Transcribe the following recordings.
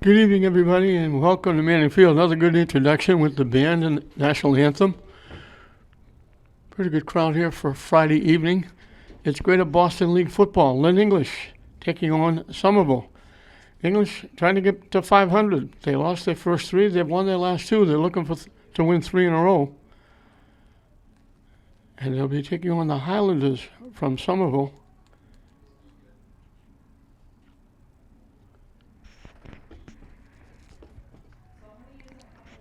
Good evening, everybody, and welcome to Manning Field. Another good introduction with the band and national anthem. Pretty good crowd here for Friday evening. It's Greater Boston League football. Lynn English taking on Somerville. English trying to get to 500. They lost their first three. They've won their last two. They're looking to win three in a row. And they'll be taking on the Highlanders from Somerville.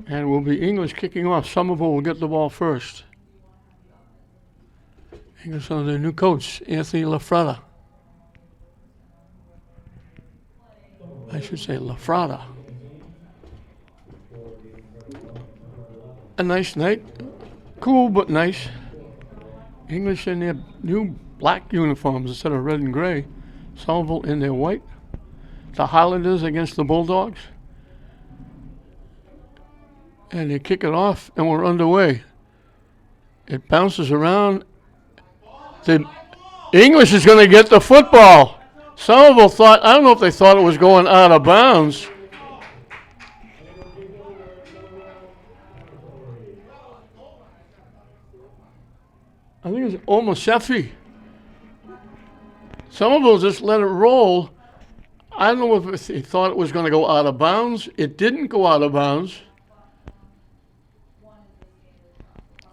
And will be English kicking off. Somerville will get the ball first. English under their new coach, Anthony LaFrada. I should say LaFrada. A nice night. Cool but nice. English in their new black uniforms instead of red and gray. Somerville in their white. The Highlanders against the Bulldogs. And they kick it off, and we're underway. It bounces around. The English is going to get the football. Somerville thought, I don't know if they thought it was going out of bounds. I think it was almost Sheffy. Somerville just let it roll. I don't know if they thought it was going to go out of bounds. It didn't go out of bounds.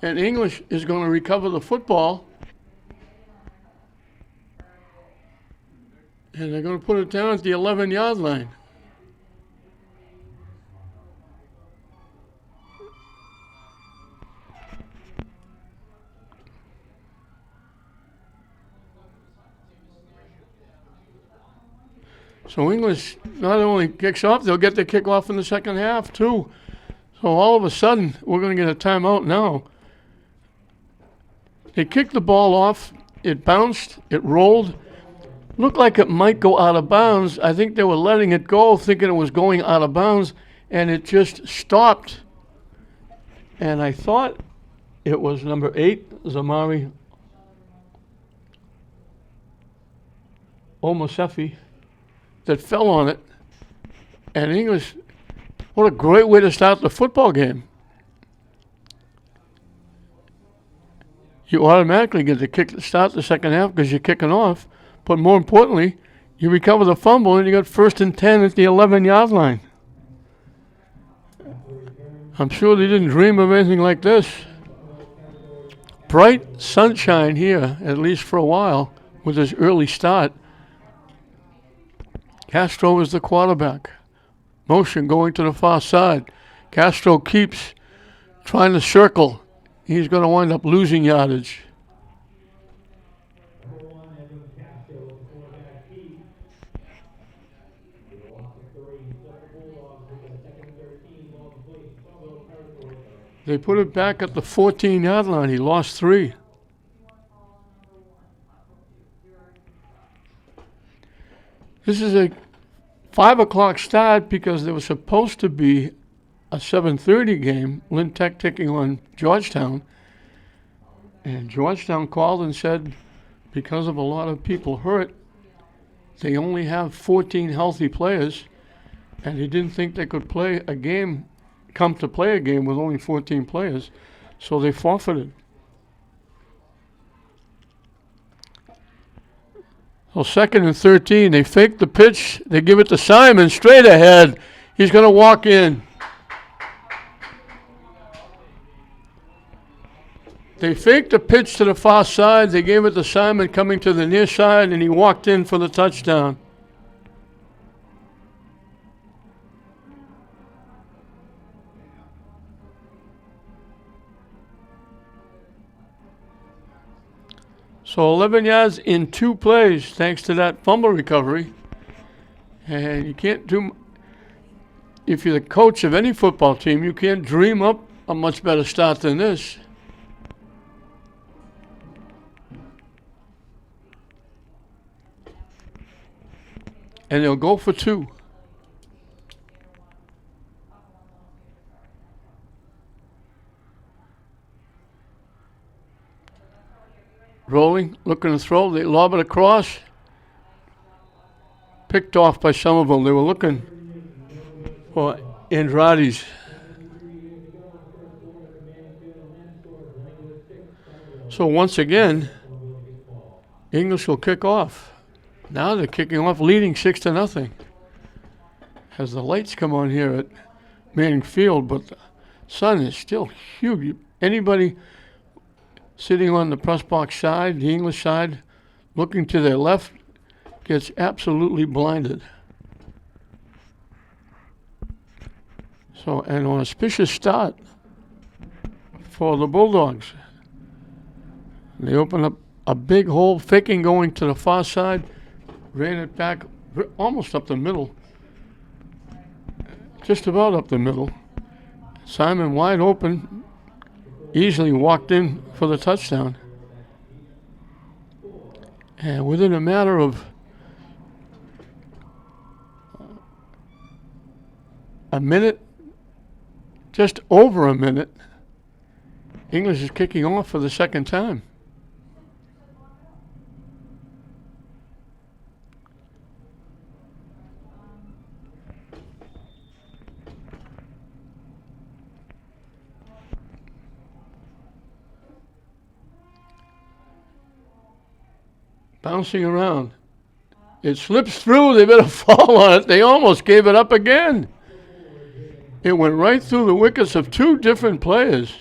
And English is going to recover the football. And they're going to put it down at the 11-yard line. So English not only kicks off, they'll get the kickoff in the second half too. So all of a sudden, we're going to get a timeout now. They kicked the ball off. It bounced. It rolled. Looked like it might go out of bounds. I think they were letting it go, thinking it was going out of bounds, and it just stopped. And I thought it was number 8, Zamari Omosefi, that fell on it. And English, what a great way to start the football game. You automatically get to start the second half because you're kicking off. But more importantly, you recover the fumble and you got 1st and 10 at the 11-yard line. I'm sure they didn't dream of anything like this. Bright sunshine here, at least for a while, with this early start. Castro is the quarterback. Motion going to the far side. Castro keeps trying to circle. He's going to wind up losing yardage. They put it back at the 14-yard line. He lost 3. This is a 5 o'clock start because there was supposed to be a 7:30 game, Lynn Tech taking on Georgetown. And Georgetown called and said, because of a lot of people hurt, they only have 14 healthy players, and they didn't think they could play a game with only 14 players, so they forfeited. So 2nd and 13, they fake the pitch, they give it to Simon straight ahead. He's going to walk in. They faked the pitch to the far side. They gave it to Simon coming to the near side, and he walked in for the touchdown. So 11 yards in 2 plays thanks to that fumble recovery. And you can't do, if you're the coach of any football team, you can't dream up a much better start than this. And they'll go for 2. Rolling, looking to throw. They lob it across. Picked off by Somerville. They were looking for Andrades. So once again, English will kick off. Now they're kicking off, leading 6-0. As the lights come on here at Manning Field, but the sun is still huge. Anybody sitting on the press box side, the English side, looking to their left, gets absolutely blinded. So, an auspicious start for the Bulldogs. They open up a big hole, faking going to the far side, ran it back almost up the middle. Just about up the middle. Simon wide open, easily walked in for the touchdown. And within a matter of a minute, just over a minute, English is kicking off for the second time. Bouncing around. It slips through. They better fall on it. They almost gave it up again. It went right through the wickets of two different players.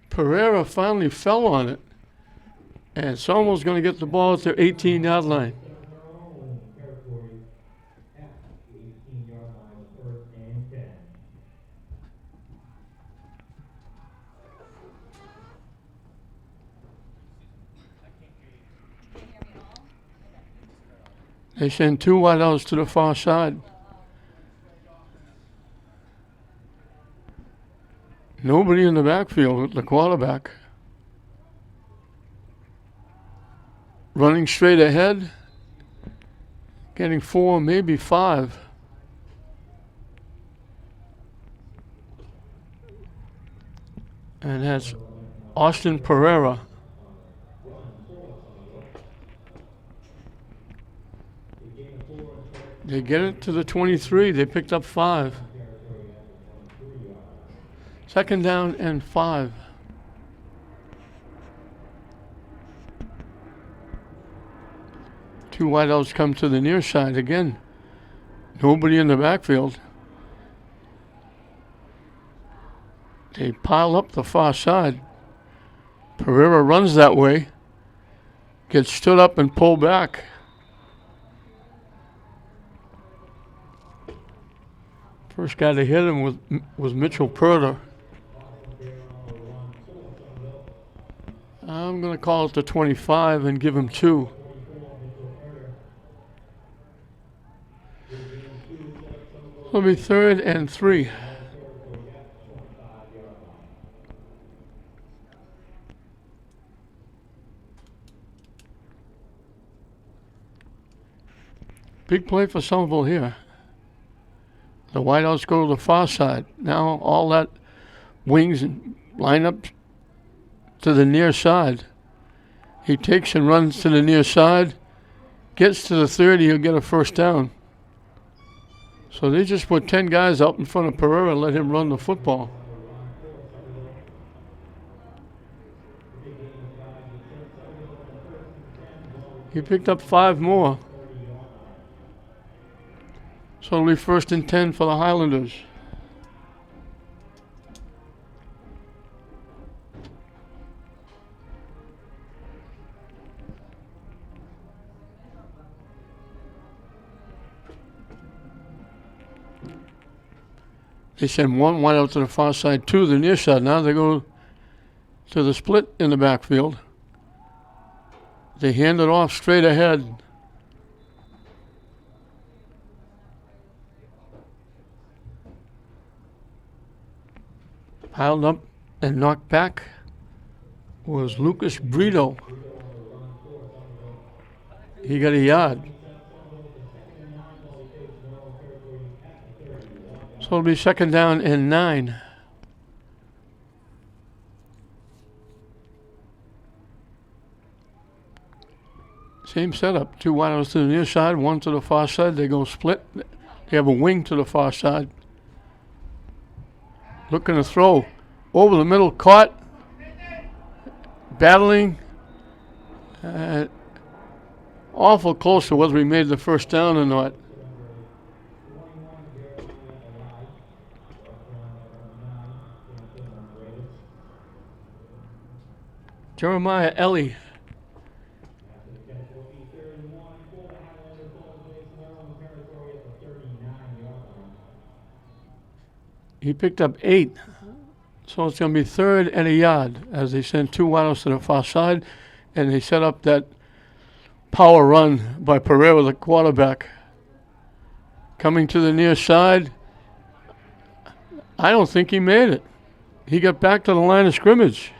Pereira finally fell on it. And Somerville's going to get the ball at their 18-yard line. They send two wideouts to the far side. Nobody in the backfield with the quarterback. Running straight ahead. Getting 4, maybe 5. And that's Austin Pereira. They get it to the 23. They picked up 5. Second down and 5. Two wideouts come to the near side again. Nobody in the backfield. They pile up the far side. Pereira runs that way. Gets stood up and pulled back. First guy to hit him was Mitchell Purder. I'm going to call it the 25 and give him 2. It'll be 3rd and 3. Big play for Somerville here. The wideouts go to the far side. Now all that wings and line up to the near side. He takes and runs to the near side. Gets to the 30, he'll get a first down. So they just put 10 guys out in front of Pereira and let him run the football. He picked up 5 more. So it'll be 1st and 10 for the Highlanders. They send one wide out to the far side, 2 to the near side. Now they go to the split in the backfield. They hand it off straight ahead. Piled up and knocked back was Lucas Brito. He got a yard. So it'll be 2nd down and 9. Same setup. 2 wideouts to the near side, 1 to the far side. They go split. They have a wing to the far side. Looking to throw over the middle, caught. Battling. Awful close to whether he made the first down or not. Jeremiah Ellie. He picked up 8. So it's going to be 3rd and a yard as they send 2 wideouts to the far side, and they set up that power run by Pereira, the quarterback. Coming to the near side. I don't think he made it. He got back to the line of scrimmage.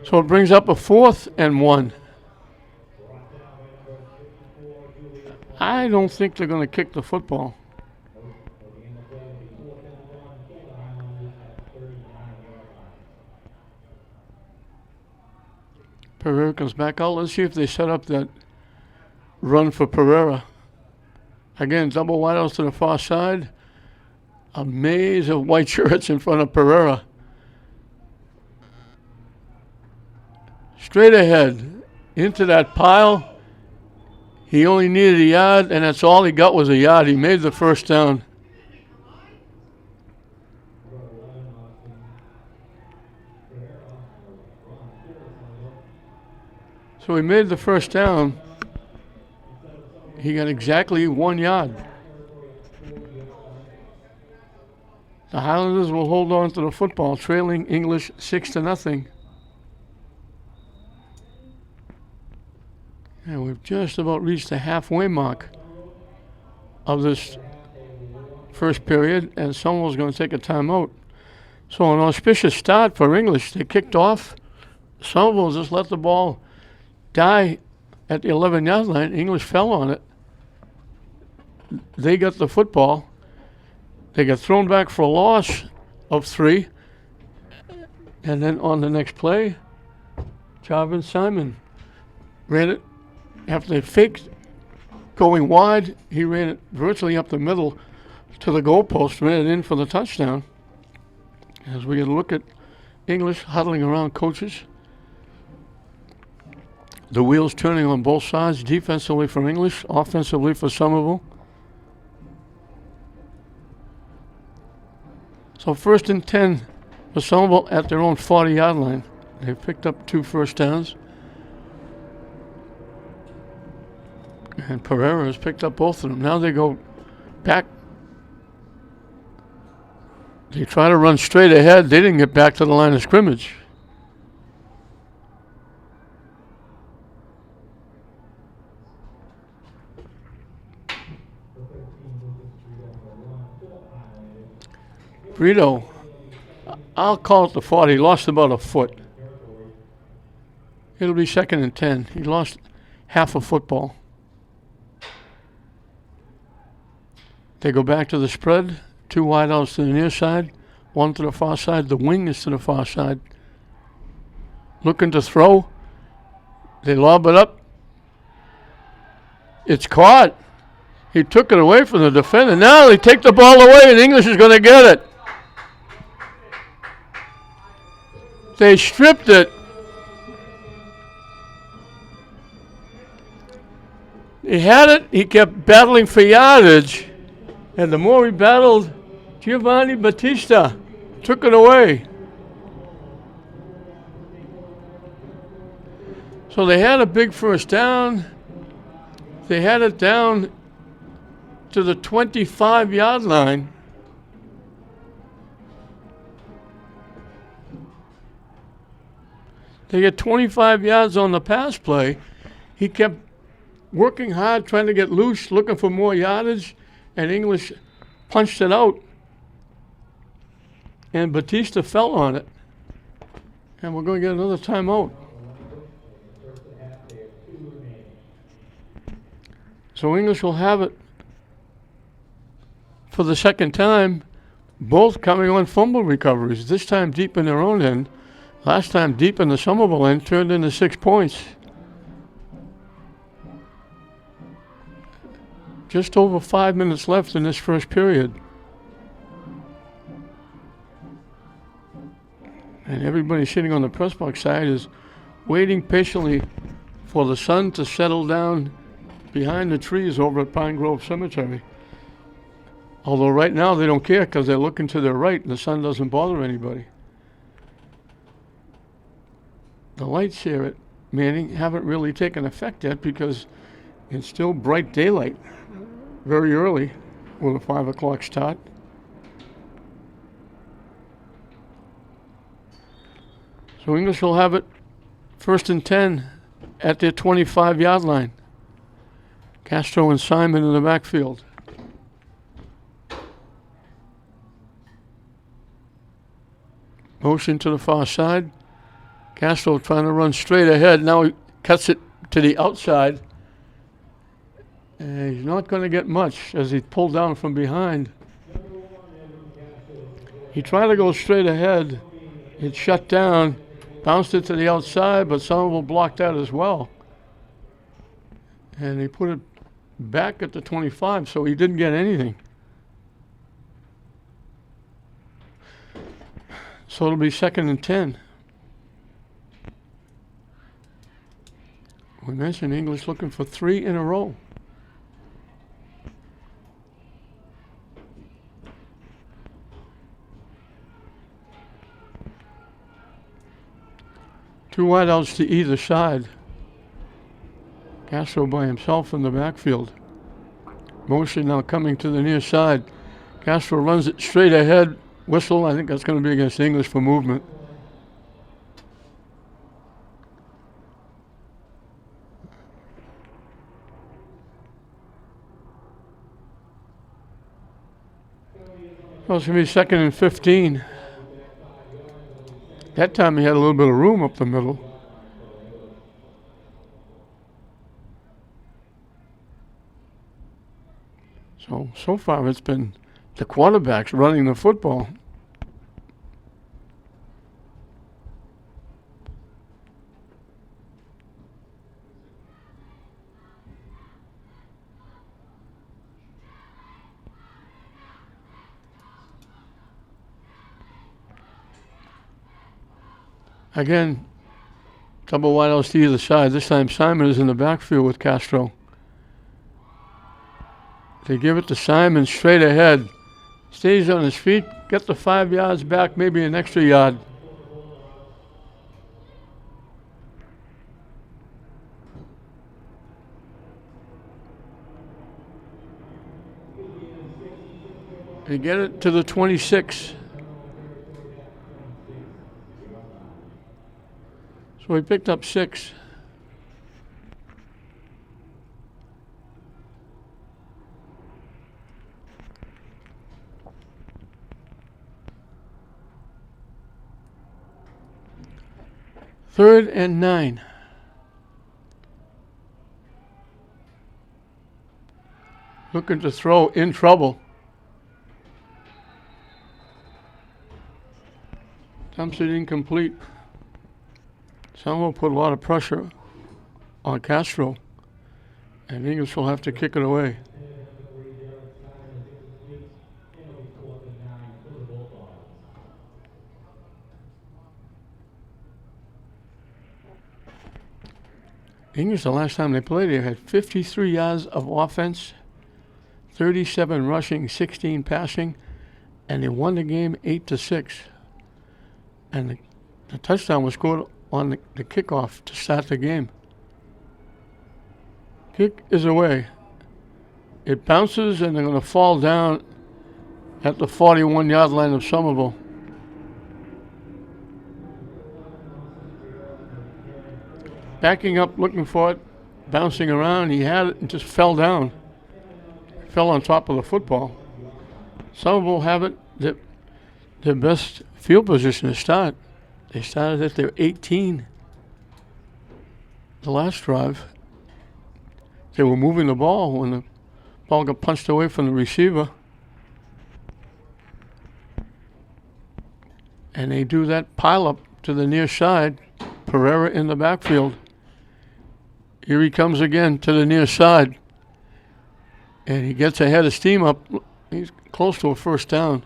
So it brings up a 4th and 1. I don't think they're going to kick the football. Pereira comes back out. Let's see if they set up that run for Pereira. Again, double wideouts to the far side. A maze of white shirts in front of Pereira. Straight ahead into that pile. He only needed a yard, and that's all he got was a yard. He made the first down. So he made the first down. He got exactly 1 yard. The Highlanders will hold on to the football, trailing English 6-0. And we've just about reached the halfway mark of this first period, and Somerville's going to take a timeout. So an auspicious start for English. They kicked off. Somerville just let the ball die at the 11-yard line. English fell on it. They got the football. They got thrown back for a loss of 3. And then on the next play, Jarvin Simon ran it. After they faked going wide, he ran it virtually up the middle to the goalpost, ran it in for the touchdown. As we get a look at English huddling around coaches. The wheels turning on both sides, defensively for English, offensively for Somerville. So 1st and 10 for Somerville at their own 40-yard line. They've picked up 2 first downs. And Pereira has picked up both of them. Now they go back. They try to run straight ahead. They didn't get back to the line of scrimmage. Brito, I'll call it the 40. He lost about a foot. It'll be 2nd and 10. He lost half a football. They go back to the spread. 2 wideouts to the near side, 1 to the far side. The wing is to the far side. Looking to throw. They lob it up. It's caught. He took it away from the defender. Now they take the ball away, and English is going to get it. They stripped it. He had it. He kept battling for yardage. And the more he battled, Giovanni Battista took it away. So they had a big first down. They had it down to the 25-yard line. They get 25 yards on the pass play. He kept working hard, trying to get loose, looking for more yardage, and English punched it out. And Batista fell on it. And we're going to get another timeout. So English will have it for the second time, both coming on fumble recoveries, this time deep in their own end. Last time deep in the Somerville end turned into 6 points. Just over 5 minutes left in this first period. And everybody sitting on the press box side is waiting patiently for the sun to settle down behind the trees over at Pine Grove Cemetery. Although right now they don't care because they're looking to their right and the sun doesn't bother anybody. The lights here at Manning haven't really taken effect yet because it's still bright daylight very early with a 5 o'clock start. So English will have it 1st and 10 at their 25-yard line. Castro and Simon in the backfield. Motion to the far side. Castro trying to run straight ahead. Now he cuts it to the outside. And he's not going to get much as he pulled down from behind. He tried to go straight ahead. It shut down. Bounced it to the outside, but Somerville blocked that as well. And he put it back at the 25, so he didn't get anything. So it'll be 2nd and 10. We mentioned English looking for 3 in a row. Two wideouts to either side. Castro by himself in the backfield. Motion now coming to the near side. Castro runs it straight ahead. Whistle, I think that's going to be against English for movement. Well, it's going to be 2nd and 15. That time he had a little bit of room up the middle. So far it's been the quarterbacks running the football. Again, double wideouts to either side. This time Simon is in the backfield with Castro. They give it to Simon straight ahead. Stays on his feet, get the 5 yards back, maybe an extra yard. They get it to the 26. So he picked up 6. Third and 9. Looking to throw, in trouble. Dumps it incomplete. Someone put a lot of pressure on Castro, and English will have to kick it away. English, the last time they played here, had 53 yards of offense, 37 rushing, 16 passing, and they won the game 8-6. And the touchdown was scored on the kickoff to start the game. Kick is away. It bounces and they're going to fall down at the 41-yard line of Somerville. Backing up, looking for it, bouncing around. He had it and just fell down. Fell on top of the football. Somerville have it, their best field position to start. They started at their 18 the last drive. They were moving the ball when the ball got punched away from the receiver. And they do that pile up to the near side. Pereira in the backfield. Here he comes again to the near side. And he gets ahead of steam up. He's close to a first down.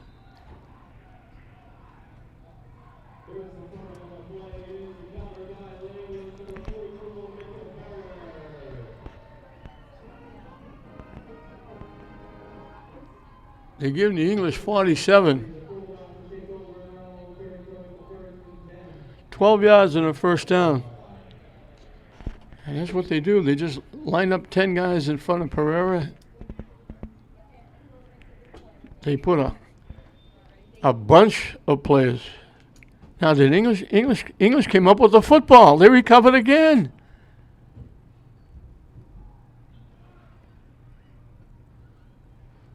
They give the English 47. 12 yards and a first down. And that's what they do. They just line up 10 guys in front of Pereira. They put a bunch of players. Now did English came up with the football. They recovered again.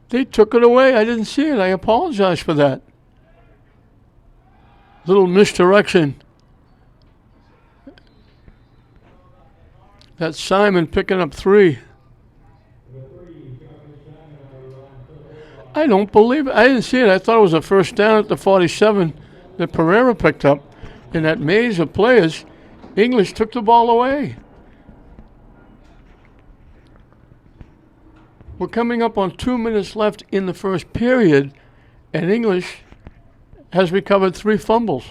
They took it away. I didn't see it. I apologize for that. Little misdirection. That's Simon picking up 3. I don't believe it. I didn't see it. I thought it was a first down at the 47 that Pereira picked up. In that maze of players, English took the ball away. We're coming up on 2 minutes left in the first period, and English has recovered 3 fumbles.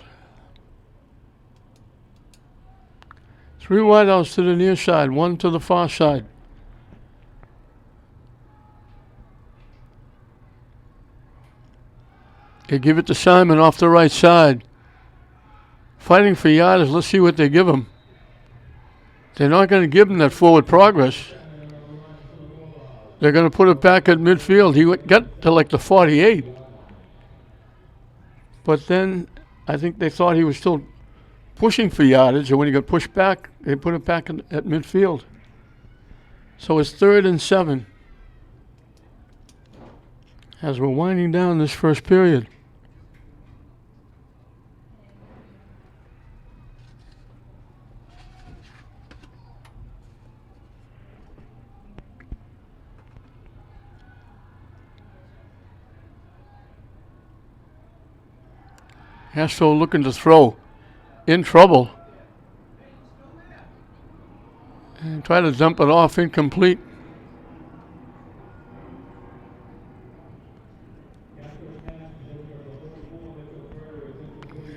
3 wideouts to the near side, 1 to the far side. They give it to Simon off the right side. Fighting for yards. Let's see what they give him. They're not going to give him that forward progress. They're going to put it back at midfield. He got to like the 48. But then I think they thought he was still pushing for yardage, and when he got pushed back, they put it back at midfield. So it's 3rd and 7 as we're winding down this first period. Castro looking to throw. In trouble. And try to dump it off, incomplete.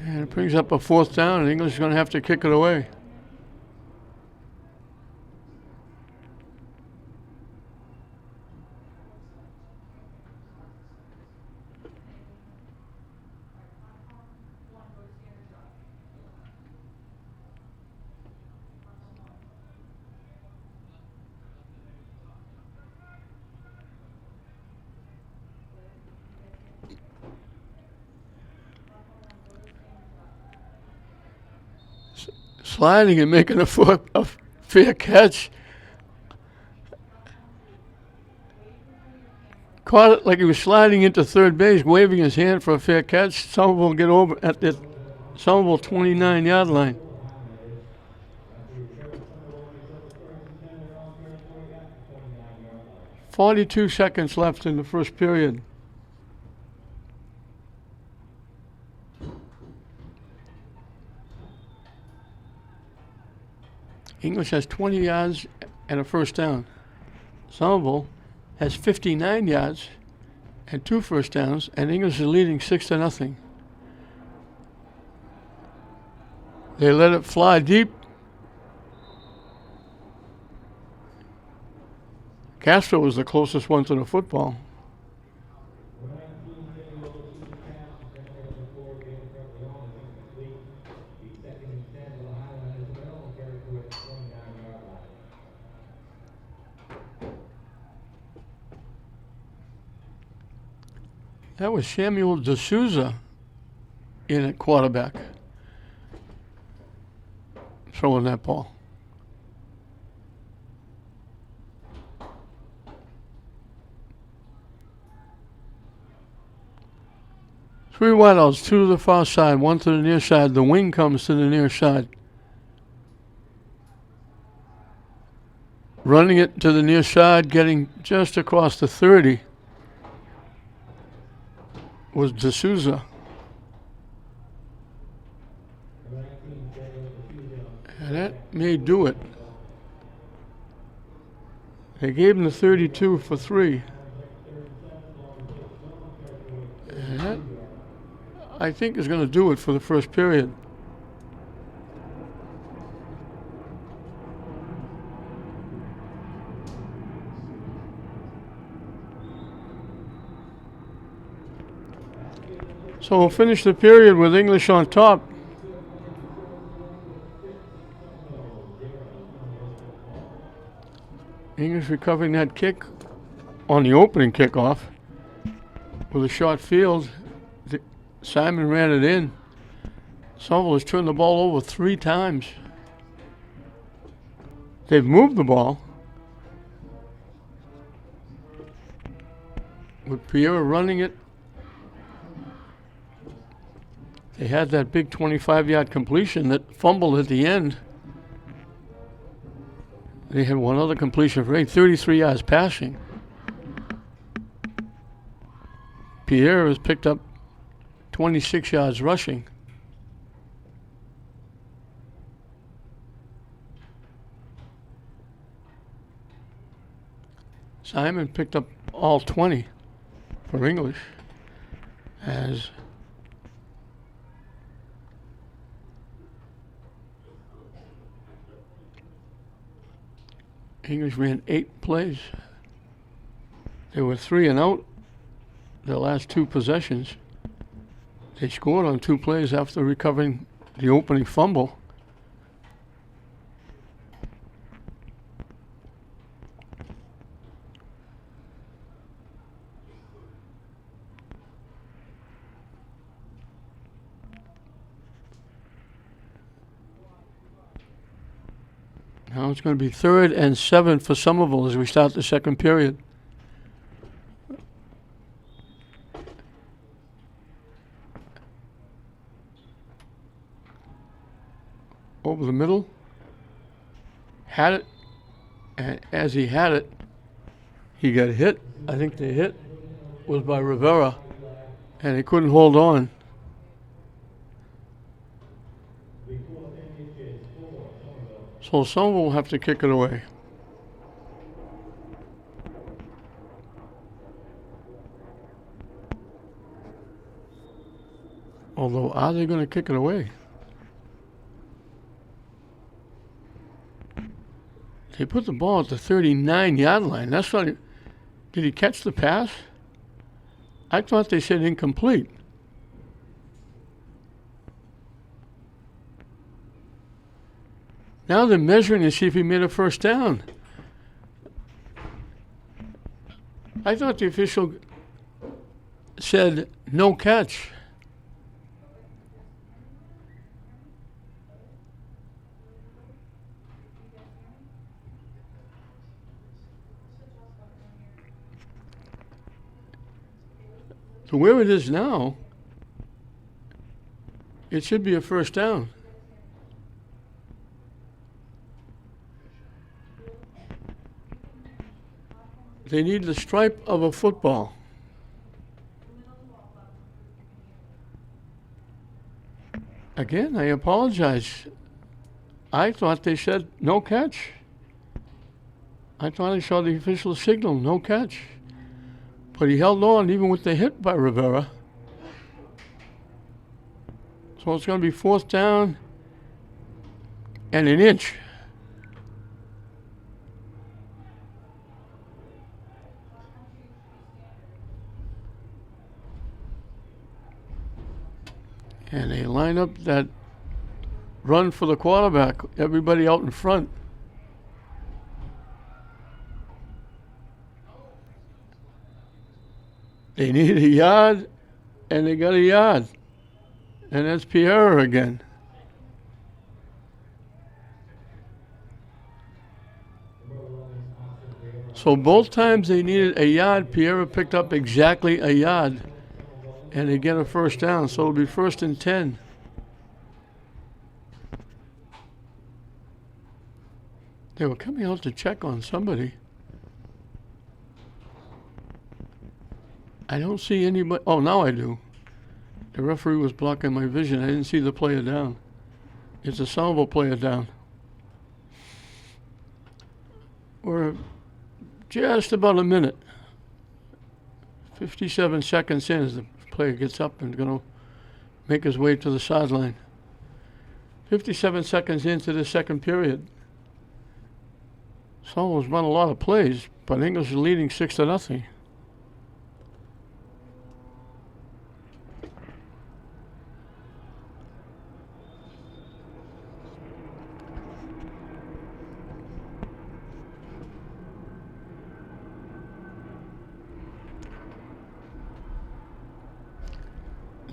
And it brings up a 4th down, and English is going to have to kick it away. Sliding and making a fair catch. Caught it like he was sliding into third base, waving his hand for a fair catch. Somerville will get over at the Somerville 29-yard line. "42 seconds left in the first period. English has 20 yards and a first down. Somerville has 59 yards and 2 first downs, and English is leading 6-0. They let it fly deep. Castro was the closest one to the football. That was Samuel D'Souza in at quarterback, throwing that ball. Three wideouts, 2 to the far side, 1 to the near side. The wing comes to the near side. Running it to the near side, getting just across the 30. Was D'Souza. And that may do it. They gave him the 32 for 3. And that, I think, is going to do it for the first period. So we'll finish the period with English on top. English recovering that kick on the opening kickoff with a short field. Simon ran it in. Somerville has turned the ball over 3 times. They've moved the ball with Pierre running it. They had that big 25-yard completion that fumbled at the end. They had one other completion for 33 yards passing. Pierre has picked up 26 yards rushing. Simon picked up all 20 for English as English ran 8 plays. They were 3 and out their last 2 possessions. They scored on 2 plays after recovering the opening fumble. Now it's going to be 3rd and 7 for Somerville as we start the second period. Over the middle. Had it. And as he had it, he got hit. I think the hit was by Rivera. And he couldn't hold on. So someone will have to kick it away. Although, are they going to kick it away? They put the ball at the 39-yard line. That's not. Did he catch the pass? I thought they said incomplete. Now they're measuring to see if he made a first down. I thought the official said no catch. So where it is now, it should be a first down. They need the stripe of a football. Again, I apologize. I thought they said no catch. I thought I saw the official signal, no catch. But he held on even with the hit by Rivera. So it's going to be 4th down and an inch. And they line up that run for the quarterback, everybody out in front. They need a yard, and they got a yard. And that's Pierre again. So both times they needed a yard, Pierre picked up exactly a yard. And they get a first down, so it'll be 1st and 10. They were coming out to check on somebody. I don't see anybody. Oh, now I do. The referee was blocking my vision. I didn't see the player down. It's a Somerville player down. We're just about a minute. 57 seconds in as the player gets up and going to make his way to the sideline. 57 seconds into the second period. Somerville's run a lot of plays, but English is leading 6-0.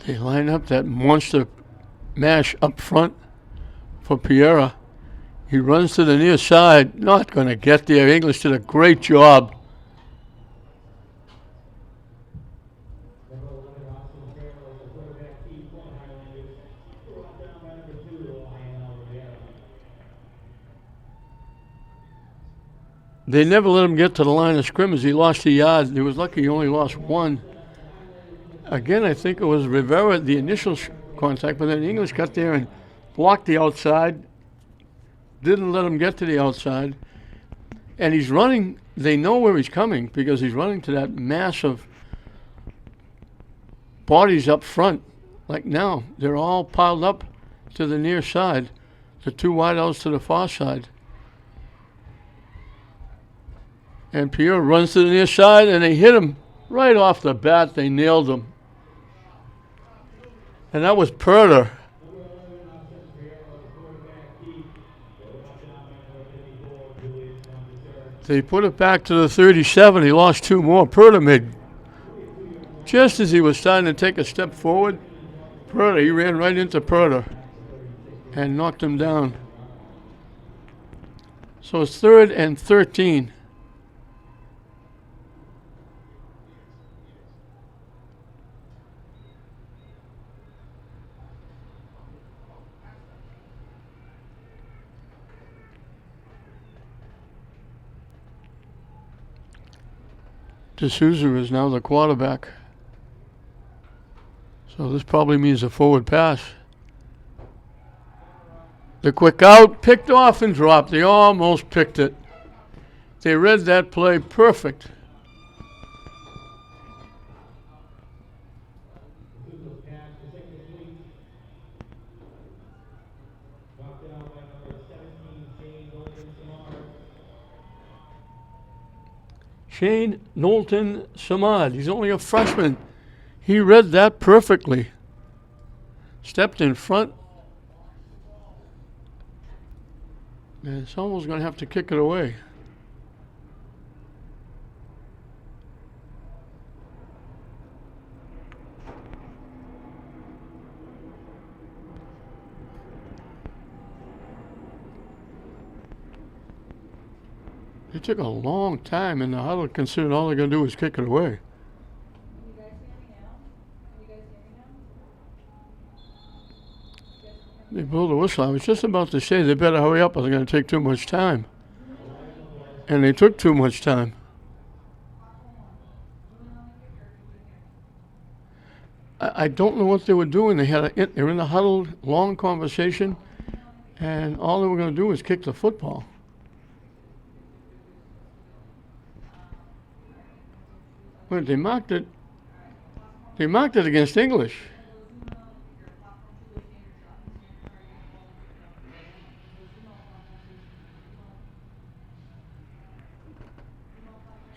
They line up that monster mash up front for Piera. He runs to the near side, not going to get there. English did a great job. They never let him get to the line of scrimmage. He lost a yard. He was lucky he only lost one. Again, I think it was Rivera, the initial contact, but then English got there and blocked the outside, didn't let him get to the outside. And he's running, they know where he's coming because he's running to that mass of bodies up front. Like now, they're all piled up to the near side, the two wideouts to the far side. And Pierre runs to the near side, and they hit him right off the bat. They nailed him. And that was Purder. They put it back to the 37. He lost two more. Purder made, just as he was starting to take a step forward, Purder, he ran right into Purder and knocked him down. So it's 3rd and 13. D'Souza is now the quarterback. So this probably means a forward pass. The quick out, picked off and dropped. They almost picked it. They read that play perfect. Shane Knowlton Samad. He's only a freshman. He read that perfectly. Stepped in front. And someone's going to have to kick it away. It took a long time in the huddle, considering all they're going to do is kick it away. They blew the whistle. I was just about to say they better hurry up or they're going to take too much time. And they took too much time. I don't know what they were doing. They were in a huddled, long conversation, and all they were going to do was kick the football. Well, they marked it. They marked it against English.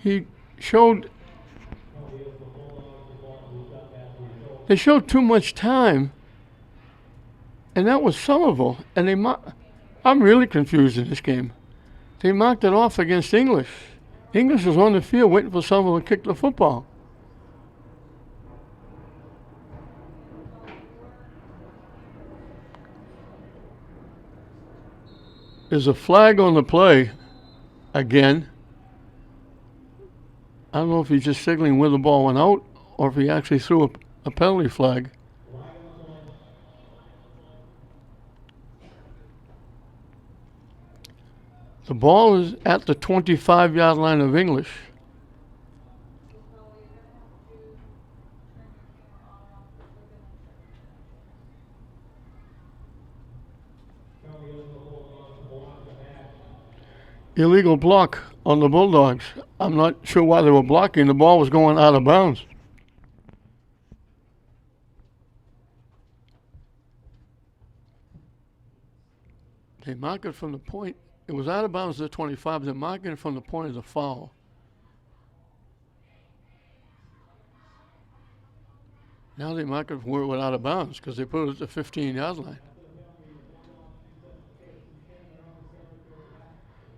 They showed too much time, and that was Somerville. And I'm really confused in this game. They marked it off against English. English was on the field waiting for Somerville to kick the football. There's a flag on the play again. I don't know if he's just signaling where the ball went out or if he actually threw a penalty flag. The ball is at the 25-yard line of English. Illegal block on the Bulldogs. I'm not sure why they were blocking. The ball was going out of bounds. They mark it from the point. It was out of bounds to the 25. They're marking it from the point of the foul. Now they mark it where it went out of bounds because they put it at the 15-yard line.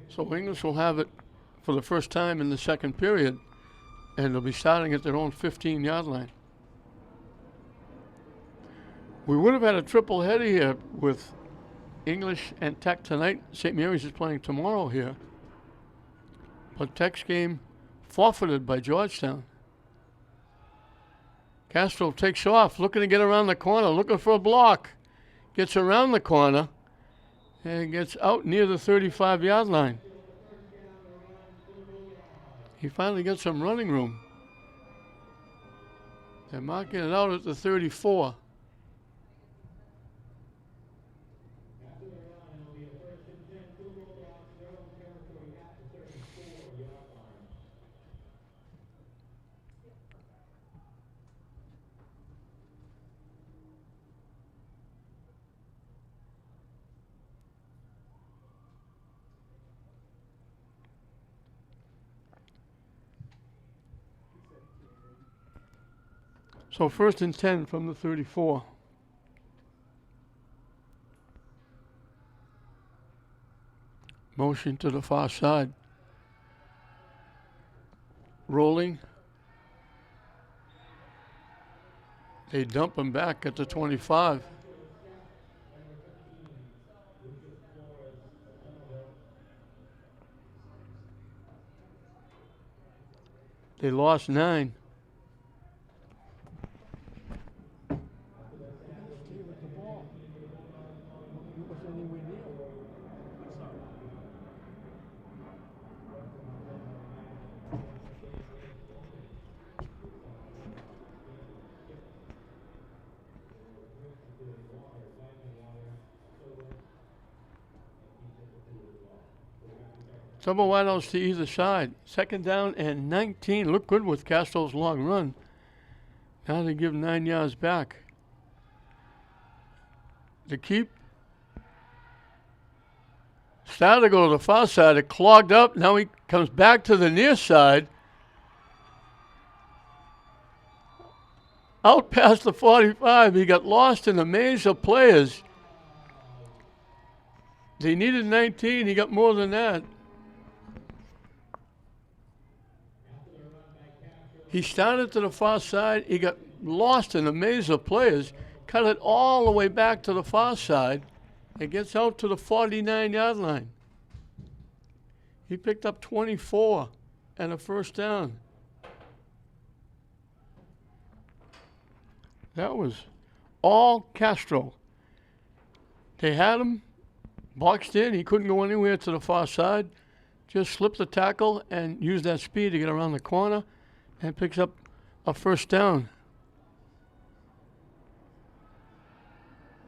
So English will have it for the first time in the second period, and they'll be starting at their own 15-yard line. We would have had a triple header here with English and Tech tonight. St. Mary's is playing tomorrow here. But Tech's game forfeited by Georgetown. Castro takes off, looking to get around the corner, looking for a block. Gets around the corner and gets out near the 35-yard line. He finally gets some running room. They're marking it out at the 34. So 1st and 10 from the 34. Motion to the far side. Rolling. They dump him back at the 25. They lost 9. Double wideouts to either side. 2nd down and 19. Looked good with Castro's long run. Now they give 9 yards back. The keep. Started to go to the far side. It clogged up. Now he comes back to the near side. Out past the 45. He got lost in the maze of players. They needed 19. He got more than that. He started to the far side. He got lost in a maze of players, cut it all the way back to the far side, and gets out to the 49-yard line. He picked up 24 and a 1st down. That was all Castro. They had him boxed in. He couldn't go anywhere to the far side. Just slipped the tackle and used that speed to get around the corner. And picks up a 1st down.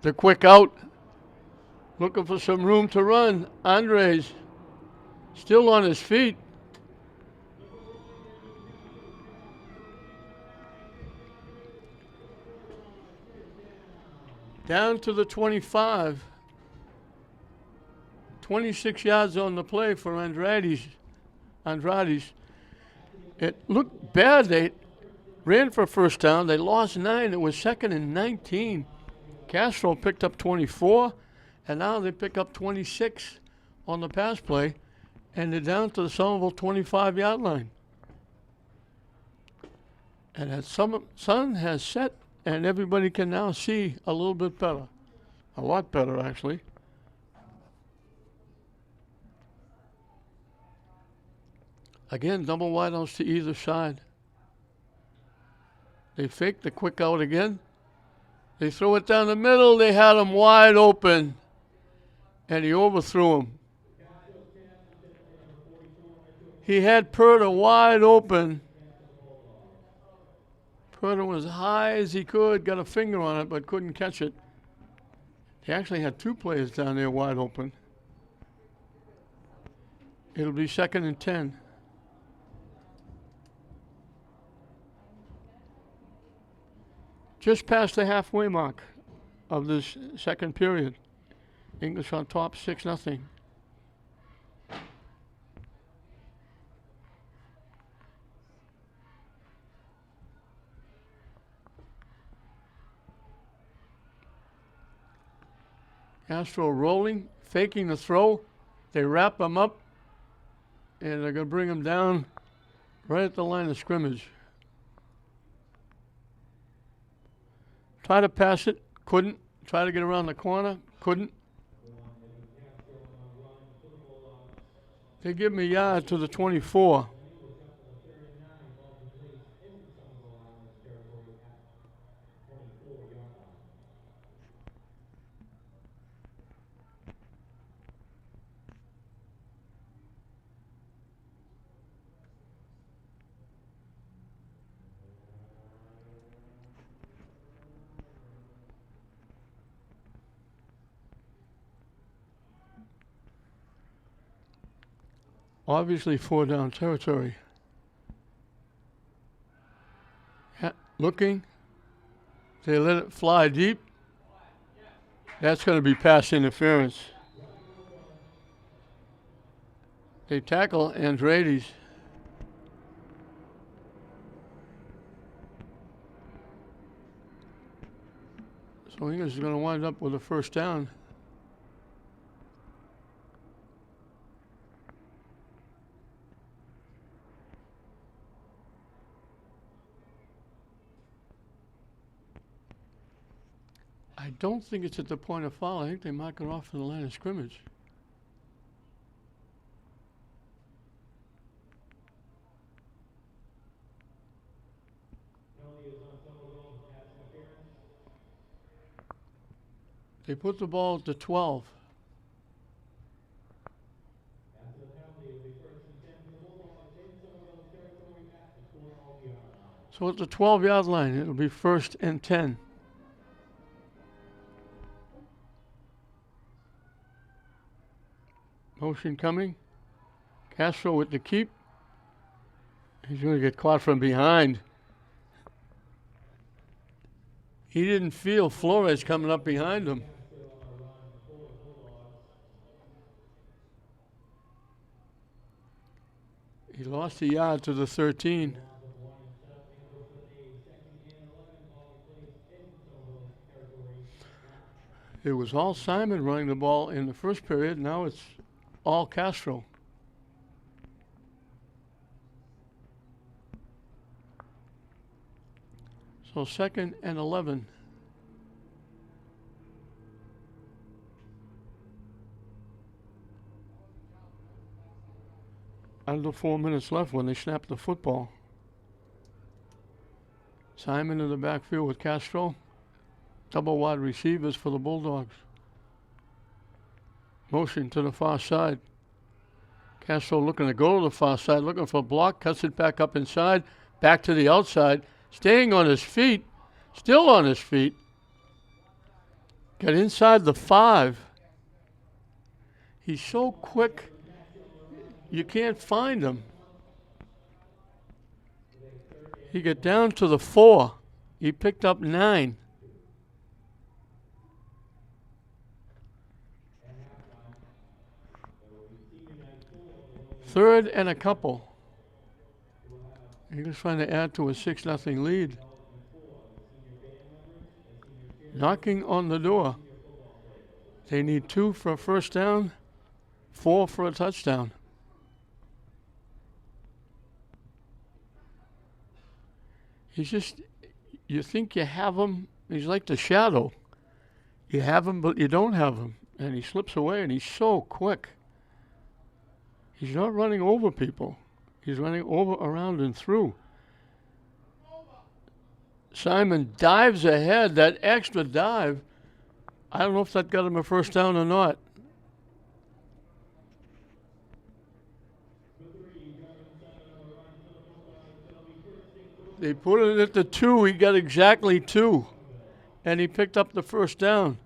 The quick out. Looking for some room to run. Andres still on his feet. Down to the 25. 26 yards on the play for Andrades. It looked bad. They ran for a 1st down. They lost 9. It was 2nd and 19. Castro picked up 24, and now they pick up 26 on the pass play, and they're down to the Somerville 25-yard line. And that sun has set, and everybody can now see a little bit better. A lot better, actually. Again, double wideouts to either side. They fake the quick out again. They throw it down the middle. They had him wide open, and he overthrew him. He had Purda wide open. Purda was as high as he could, got a finger on it, but couldn't catch it. He actually had 2 players down there wide open. It'll be 2nd and 10. Just past the halfway mark of this second period. English on top, 6-0. Castro rolling, faking the throw. They wrap him up, and they're going to bring him down right at the line of scrimmage. Try to pass it, couldn't. Try to get around the corner, couldn't. They give me a yard to the 24. Obviously 4-down territory. Looking. They let it fly deep. That's going to be pass interference. They tackle Andreades. So English is going to wind up with a first down. I don't think it's at the point of foul. I think they mark it off for the line of scrimmage. They put the ball at the 12. So at the 12-yard line, it'll be 1st and 10. Motion coming. Castro with the keep. He's going to get caught from behind. He didn't feel Flores coming up behind him. He lost a yard to the 13. It was all Simon running the ball in the first period. Now it's all Castro. So 2nd and 11. Under 4 minutes left when they snap the football. Simon in the backfield with Castro. Double wide receivers for the Bulldogs. Motion to the far side. Castro looking to go to the far side, looking for a block, cuts it back up inside, back to the outside, staying on his feet, still on his feet. Got inside the 5. He's so quick, you can't find him. He got down to the 4. He picked up 9. Third and a couple. Eagles trying to add to a 6-0 lead. Knocking on the door. They need 2 for a first down, 4 for a touchdown. He's just, you think you have him. He's like the shadow. You have him, but you don't have him. And he slips away, and he's so quick. He's not running over people. He's running over, around, and through. Simon dives ahead. That extra dive, I don't know if that got him a first down or not. They put it at the 2. He got exactly 2. And he picked up the first down.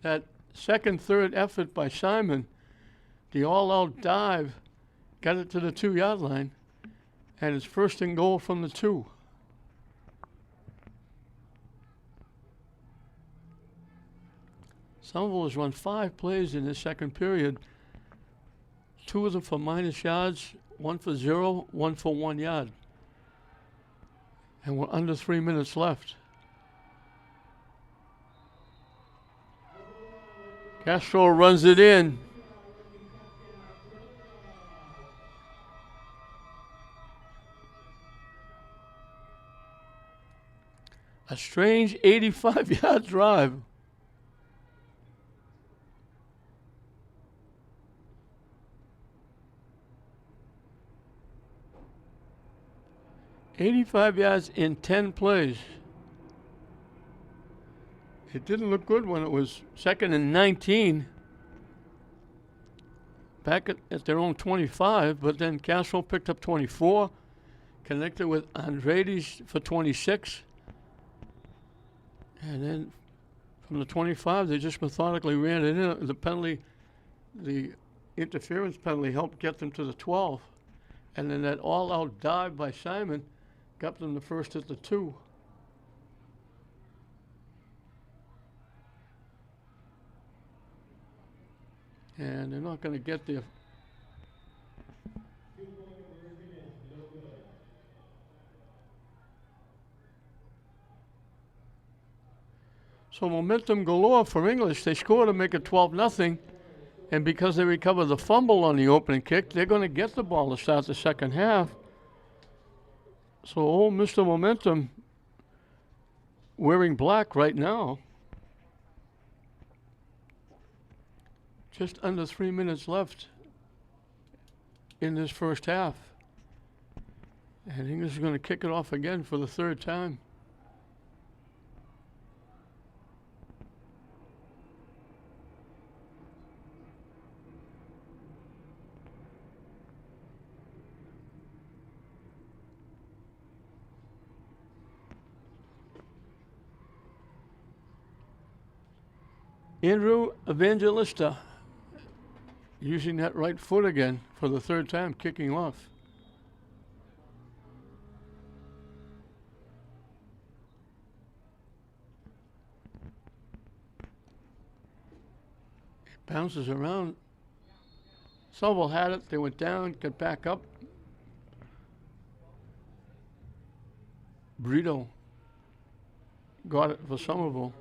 That second, third effort by Simon, the all-out dive, got it to the 2-yard line, and it's first and goal from the 2. Somerville has run 5 plays in this second period. 2 of them for minus yards, 1 for 0, 1 for 1 yard. And we're under 3 minutes left. Castro runs it in. A strange 85-yard drive. "85 yards in 10 plays." It didn't look good when it was 2nd and 19. Back at their own 25, but then Castro picked up 24, connected with Andredes for 26. And then from the 25, they just methodically ran it in. The penalty, the interference penalty helped get them to the 12. And then that all-out dive by Simon got them the first at the 2. And they're not going to get there. So momentum galore for English. They score to make it 12-0. And because they recovered the fumble on the opening kick, they're going to get the ball to start the second half. So old Mr. Momentum wearing black right now. Just under 3 minutes left in this first half. And English is going to kick it off again for the 3rd time. Andrew Evangelista using that right foot again for the 3rd time, kicking off. It bounces around. Somerville had it. They went down, got back up. Brito got it for Somerville.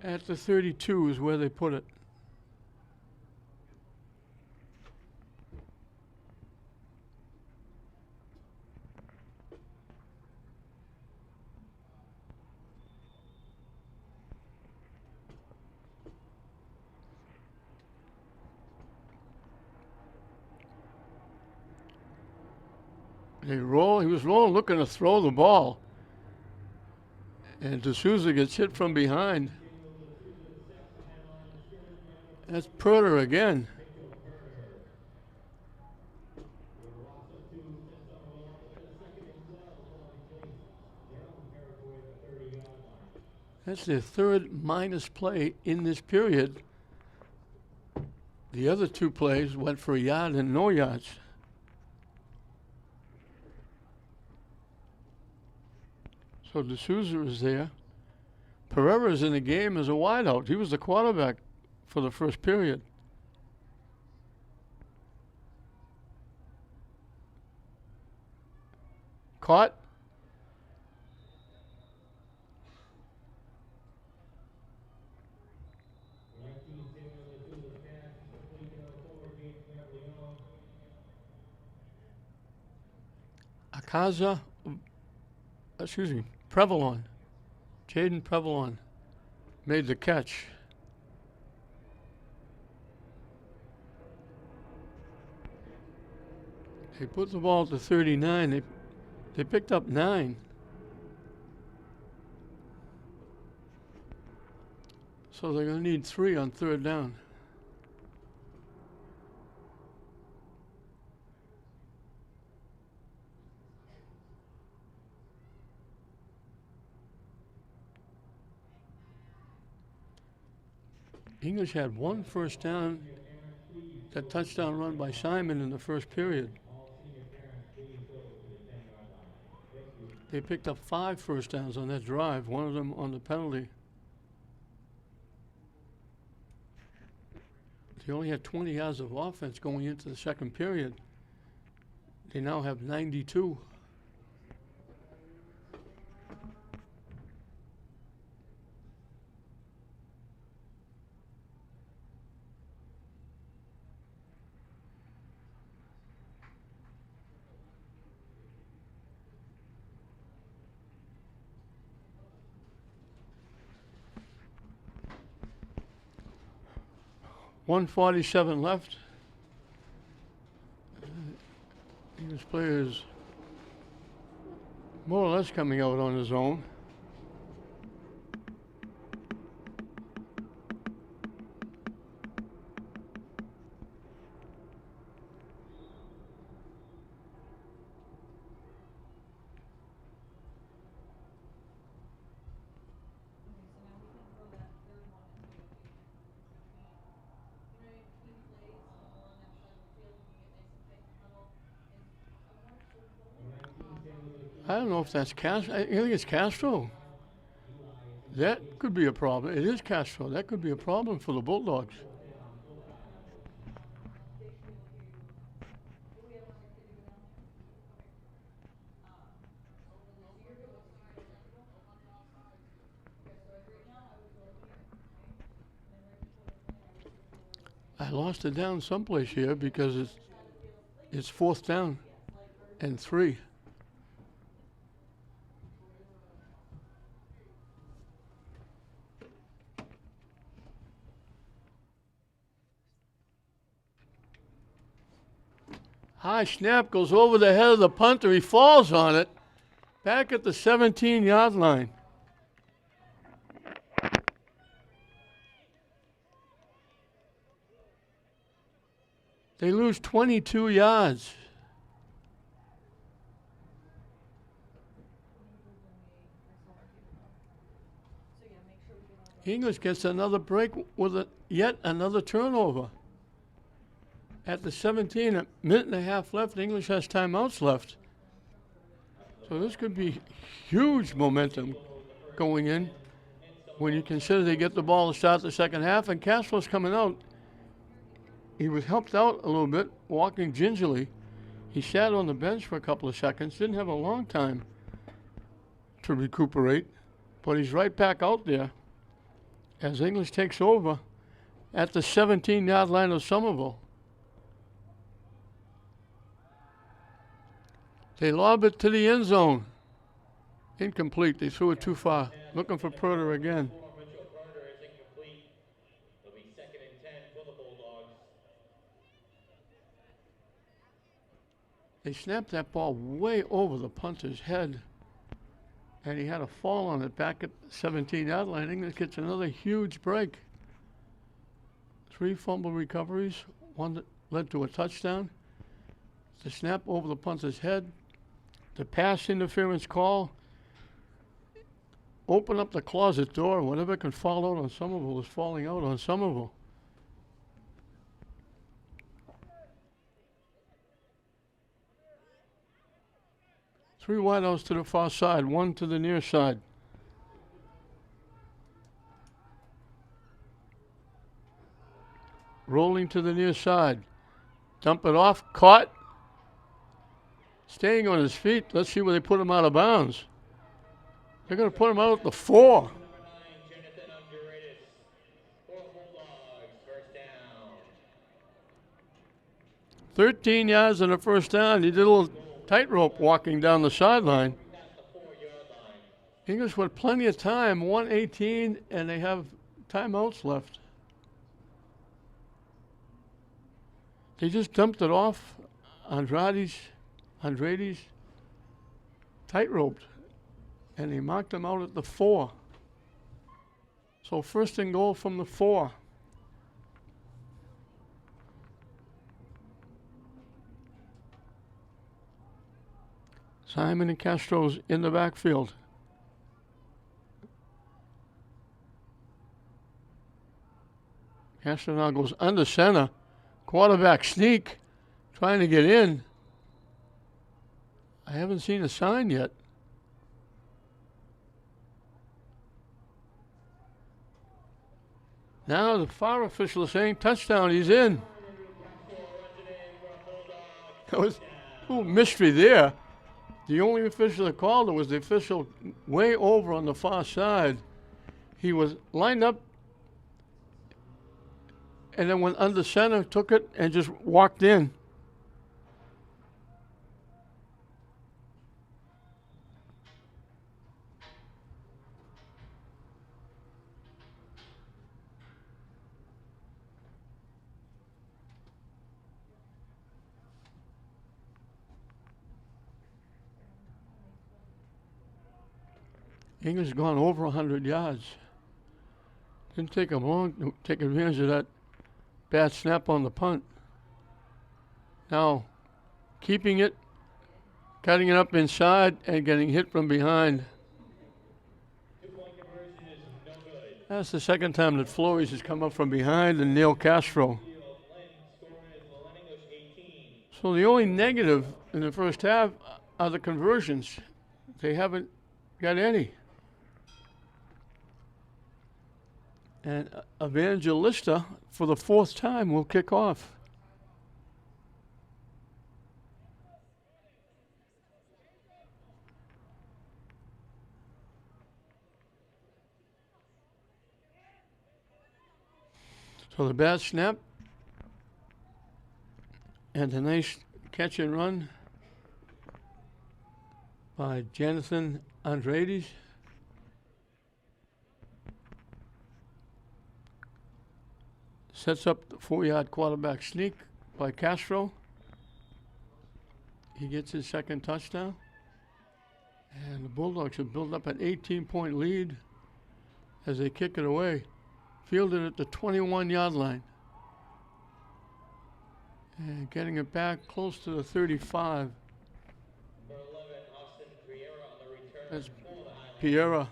At the 32 is where they put it. They roll. He was rolling, looking to throw the ball. And D'Souza gets hit from behind. That's Perter again. That's their 3rd minus play in this period. The other 2 plays went for a yard and no yards. So D'Souza is there. Pereira's in the game as a wideout. He was the quarterback for the first period. Caught. Prevalon. Jaden Prevalon made the catch. They put the ball to 39. They picked up 9. So they're going to need 3 on 3rd down. English had one first down, that touchdown run by Simon in the first period. They picked up 5 first downs on that drive, one of them on the penalty. They only had 20 yards of offense going into the second period. They now have 92. .147 left. This player is more or less coming out on his own. I don't know if that's Castro. I think it's Castro. That could be a problem. It is Castro. That could be a problem for the Bulldogs. I lost it down someplace here because it's 4th down and 3. High snap goes over the head of the punter. He falls on it. Back at the 17-yard line. They lose 22 yards. English gets another break with yet another turnover. At the 17, a minute and a half left. English has timeouts left. So this could be huge momentum going in when you consider they get the ball to start the second half. And Castro's coming out. He was helped out a little bit, walking gingerly. He sat on the bench for a couple of seconds. Didn't have a long time to recuperate. But he's right back out there as English takes over at the 17-yard line of Somerville. They lob it to the end zone. Incomplete. They threw it too far. Looking for Purder again. They snapped that ball way over the punter's head, and he had a fall on it back at the 17-yard line. English gets another huge break. 3 fumble recoveries, one that led to a touchdown. The snap over the punter's head. The pass interference call. Open up the closet door. Whatever can fall out on Somerville is falling out on Somerville. Three wideouts to the far side, one to the near side. Rolling to the near side. Dump it off, caught. Staying on his feet. Let's see where they put him out of bounds. They're going to put him out at the 4. 13 yards and a first down. He did a little tightrope walking down the sideline. English with plenty of time, 1:18, and they have timeouts left. They just dumped it off. Andrade's tightroped, and he marked him out at the 4. So 1st and goal from the 4. Simon and Castro's in the backfield. Castro now goes under center. Quarterback sneak, trying to get in. I haven't seen a sign yet. Now the far official is saying touchdown, he's in. There was a little mystery there. The only official that called it was the official way over on the far side. He was lined up and then went under center, took it, and just walked in. English gone over 100 yards. Didn't take him long to take advantage of that bad snap on the punt. Now, keeping it, cutting it up inside, and getting hit from behind. That's the second time that Flores has come up from behind and nailed Castro. So the only negative in the first half are the conversions. They haven't got any. And Evangelista, for the fourth time, will kick off. So the bad snap and a nice catch and run by Jonathan Andreades. Sets up the 4-yard quarterback sneak by Castro. He gets his second touchdown. And the Bulldogs have built up an 18-point lead as they kick it away. Fielded at the 21-yard line. And getting it back close to the 35. That's Piera.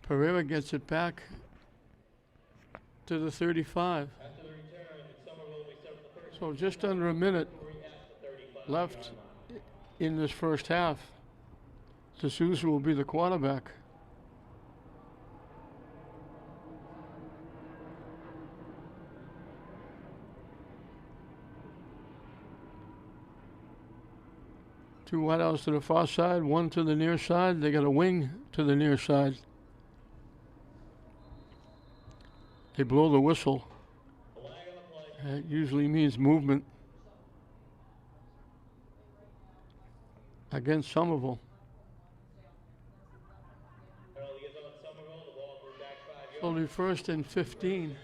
Pereira gets it back to the 35. So just under a minute left in this first half. D'Souza will be the quarterback. Two wideouts to the far side, one to the near side. They got a wing to the near side. They blow the whistle. That usually means movement against Somerville. So the first and 15.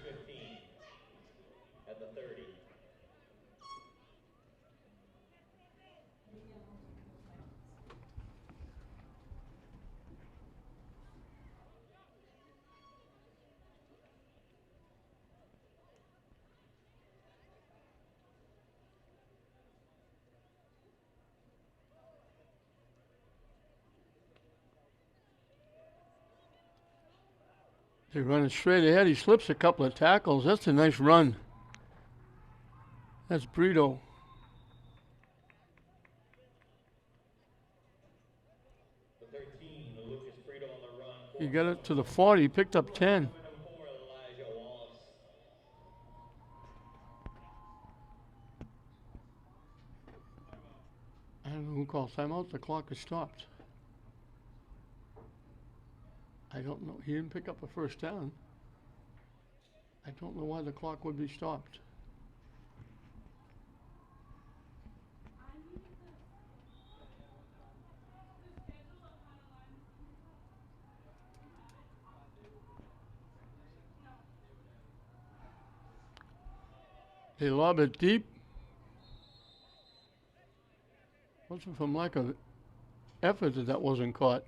They run it straight ahead. He slips a couple of tackles. That's a nice run. That's Brito. He got it to the 40. He picked up 10. I don't know who calls timeout. The clock is stopped. I don't know. He didn't pick up a first down. I don't know why the clock would be stopped. They lob it deep. Wasn't from lack of effort that wasn't caught.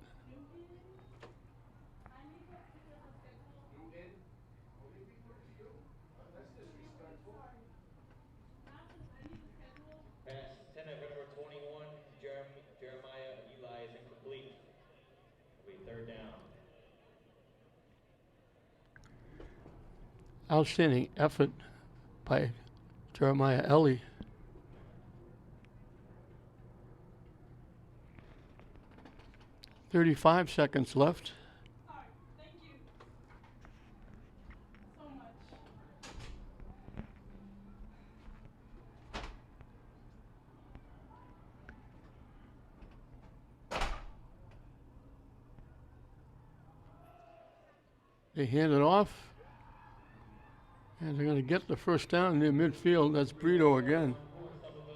Outstanding effort by Jeremiah Ellie. "35 seconds left. Thank you so much. They hand it off. And they're going to get the first down near midfield. That's Brito again. Somerville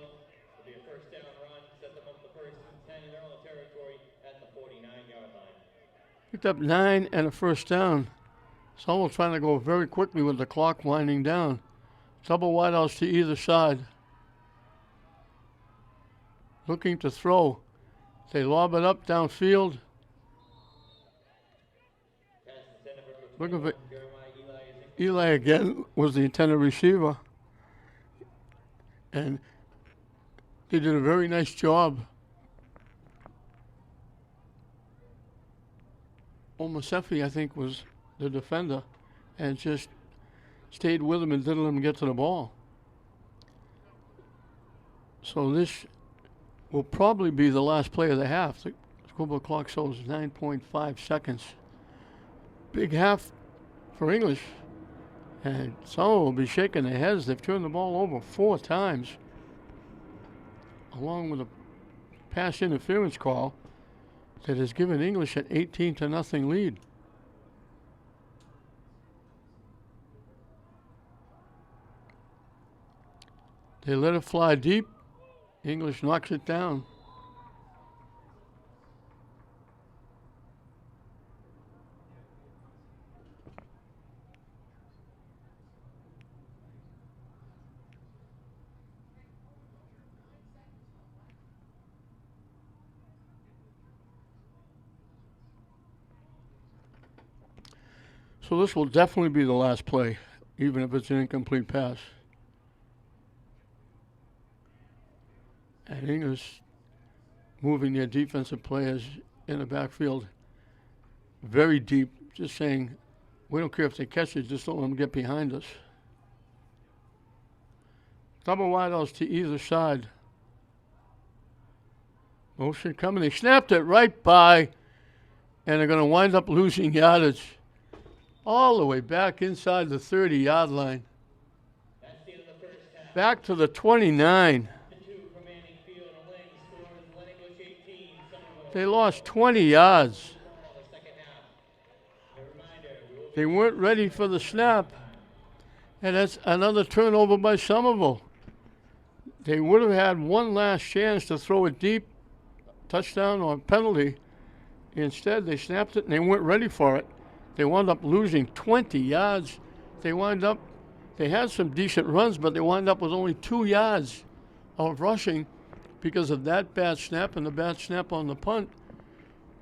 will be a first down run, set them up the first and 10 in their own territory at the 49-yard line. Picked up 9 and a first down. Somerville trying to go very quickly with the clock winding down. Double wideouts to either side. Looking to throw. They lob it up downfield. Looking for Eli again was the intended receiver. And they did a very nice job. Omasefi, I think, was the defender and just stayed with him and didn't let him get to the ball. So this will probably be the last play of the half. The scoreboard clock shows 9.5 seconds. Big half for English. And some will be shaking their heads. They've turned the ball over 4 times, along with a pass interference call that has given English an 18-0 lead. They let it fly deep. English knocks it down. So this will definitely be the last play, even if it's an incomplete pass. And English moving their defensive players in the backfield very deep, just saying, we don't care if they catch it, just don't let them get behind us. Double wideouts to either side. Motion coming. They snapped it right by, and they're going to wind up losing yardage all the way back inside the 30-yard line. That's the end of the first half. Back to the 29. The 2 remaining field and Lynn scores Lynn English 18, Somerville They lost 20 yards. the second half. A reminder, we will They weren't ready for the snap. And that's another turnover by Somerville. They would have had one last chance to throw it deep, touchdown or penalty. Instead, they snapped it and they weren't ready for it. They wound up losing 20 yards. They had some decent runs, but they wound up with only 2 yards of rushing because of that bad snap and the bad snap on the punt.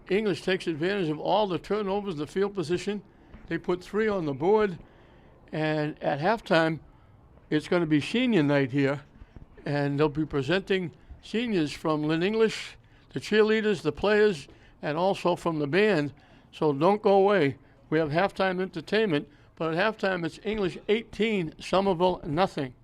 English takes advantage of all the turnovers, the field position. They put 3 on the board, and at halftime, it's going to be senior night here, and they'll be presenting seniors from Lynn English, the cheerleaders, the players, and also from the band. So don't go away. We have halftime entertainment, but at halftime it's English 18, Somerville nothing.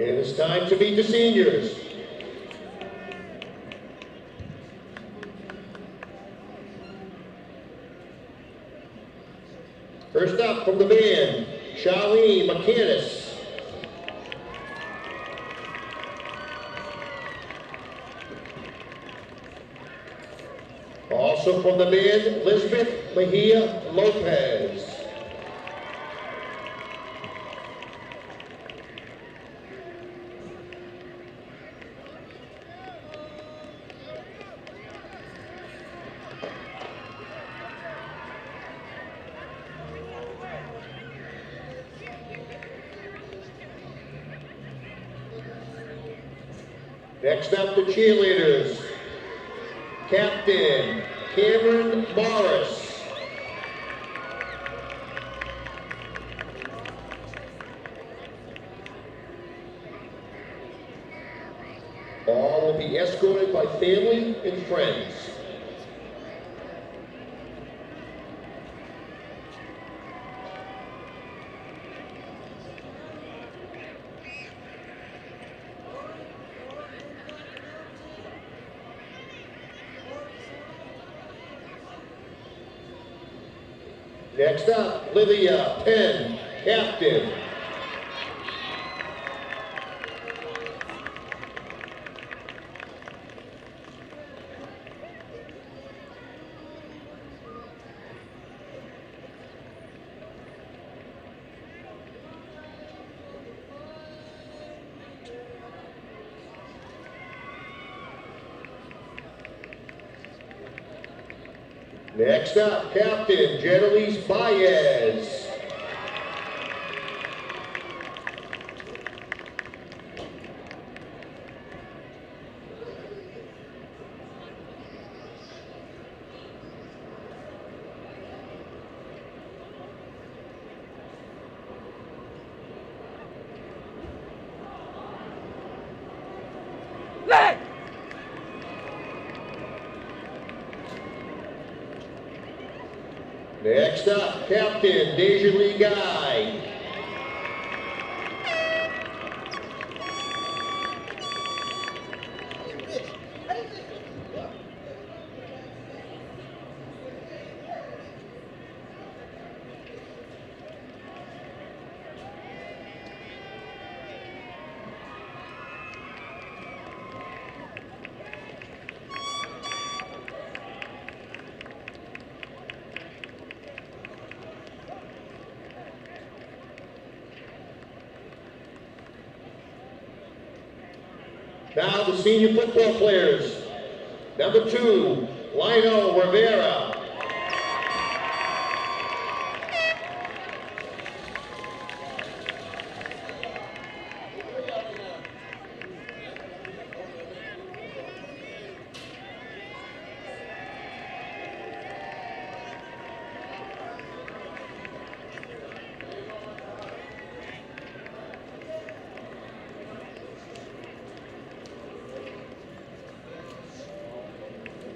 And it's time to meet the seniors. First up from the band, Charlene McCannis. Also from the band, Lisbeth Mejia Lopez. Next up, the cheerleaders. Captain Cameron Morris. All will be escorted by family and friends. Next up, Lydia Penn, captain. Next up, Captain Jenelise Baez. Lynn! Next up, Captain Dejalee Guy. Now the senior football players. Number 2, Lionel Rivera.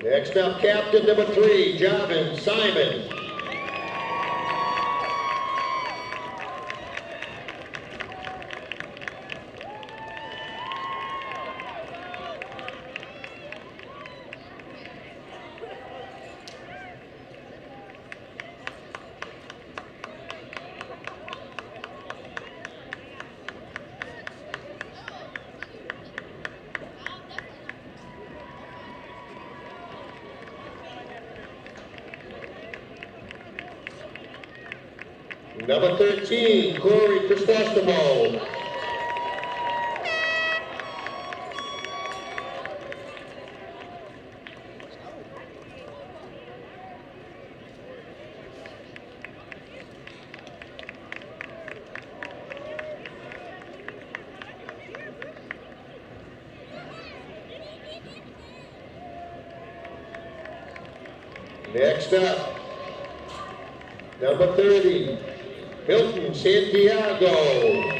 Next up, captain number 3, Javin Simon. Number 13, Corey Cristostomo. Next up, number 30, Hilton Santiago.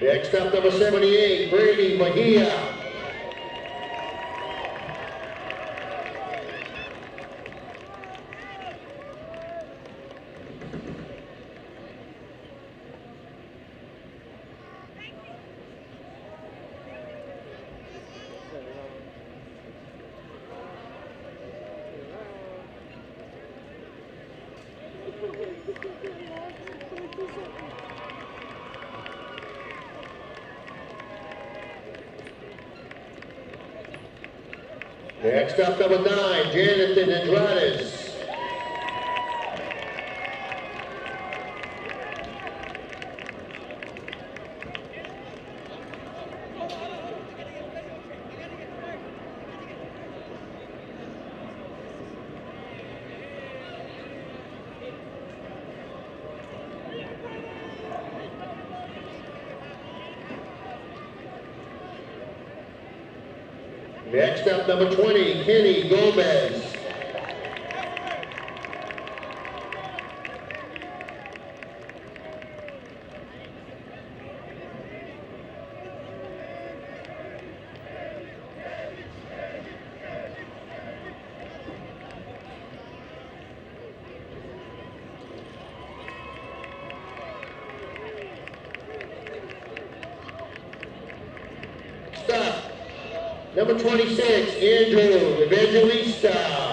Next up, number 78, Brady Mejia. Next up, number 9, Jonathan Andrades. Next up, number 20, Kenny Gomez. Stop. Number 26, Andrew Evangelista.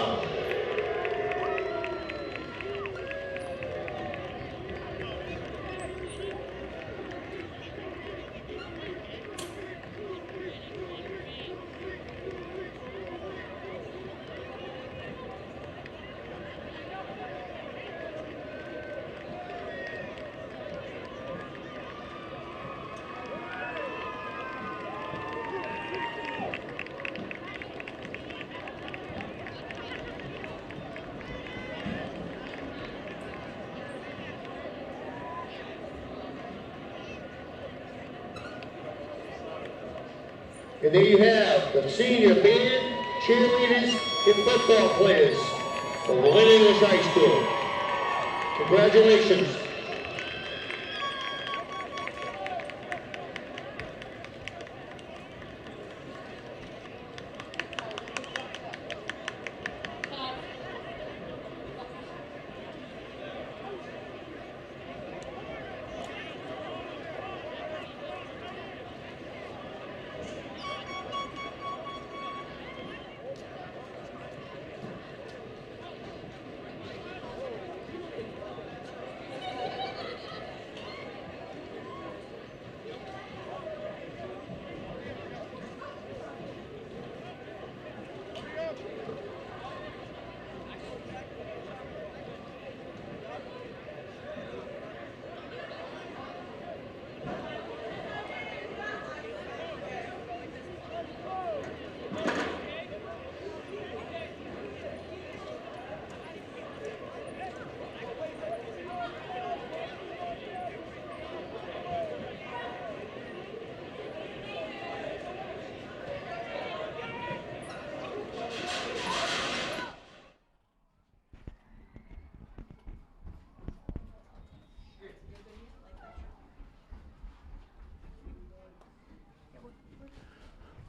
And there you have the senior band, cheerleaders, and football players from Lynn English High School. Congratulations.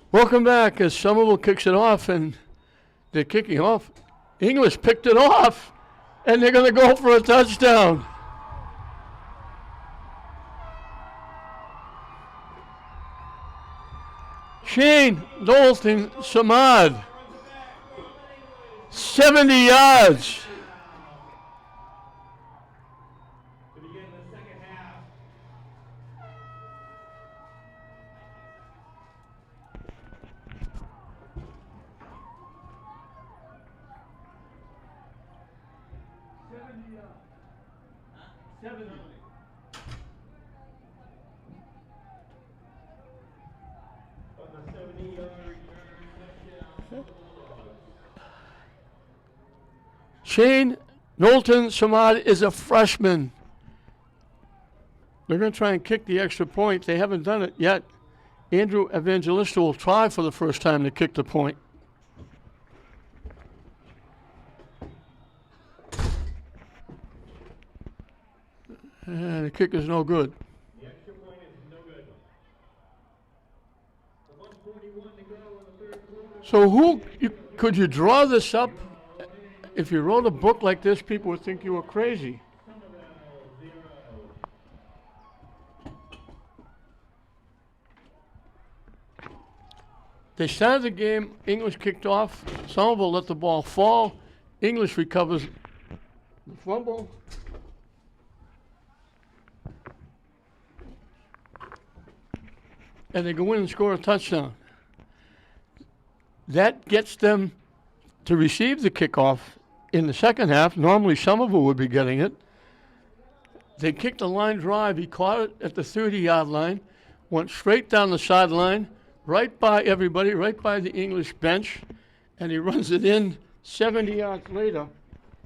Welcome back as Somerville kicks it off, and they're kicking off. English picked it off, and they're going to go for a touchdown. Shane Dalton Samad, 70 yards. To begin the second half. On the 70-yard touchdown. Shane Knowlton Samad is a freshman. They're going to try and kick the extra point. They haven't done it yet. Andrew Evangelista will try for the first time to kick the point. And the kick is no good. The extra point is no good. So could you draw this up? If you wrote a book like this, people would think you were crazy. They started the game, English kicked off, Somerville let the ball fall, English recovers the fumble. And they go in and score a touchdown. That gets them to receive the kickoff in the second half. Normally Somerville would be getting it. They kicked a line drive. He caught it at the 30-yard line, went straight down the sideline, right by everybody, right by the English bench, and he runs it in 70 yards later.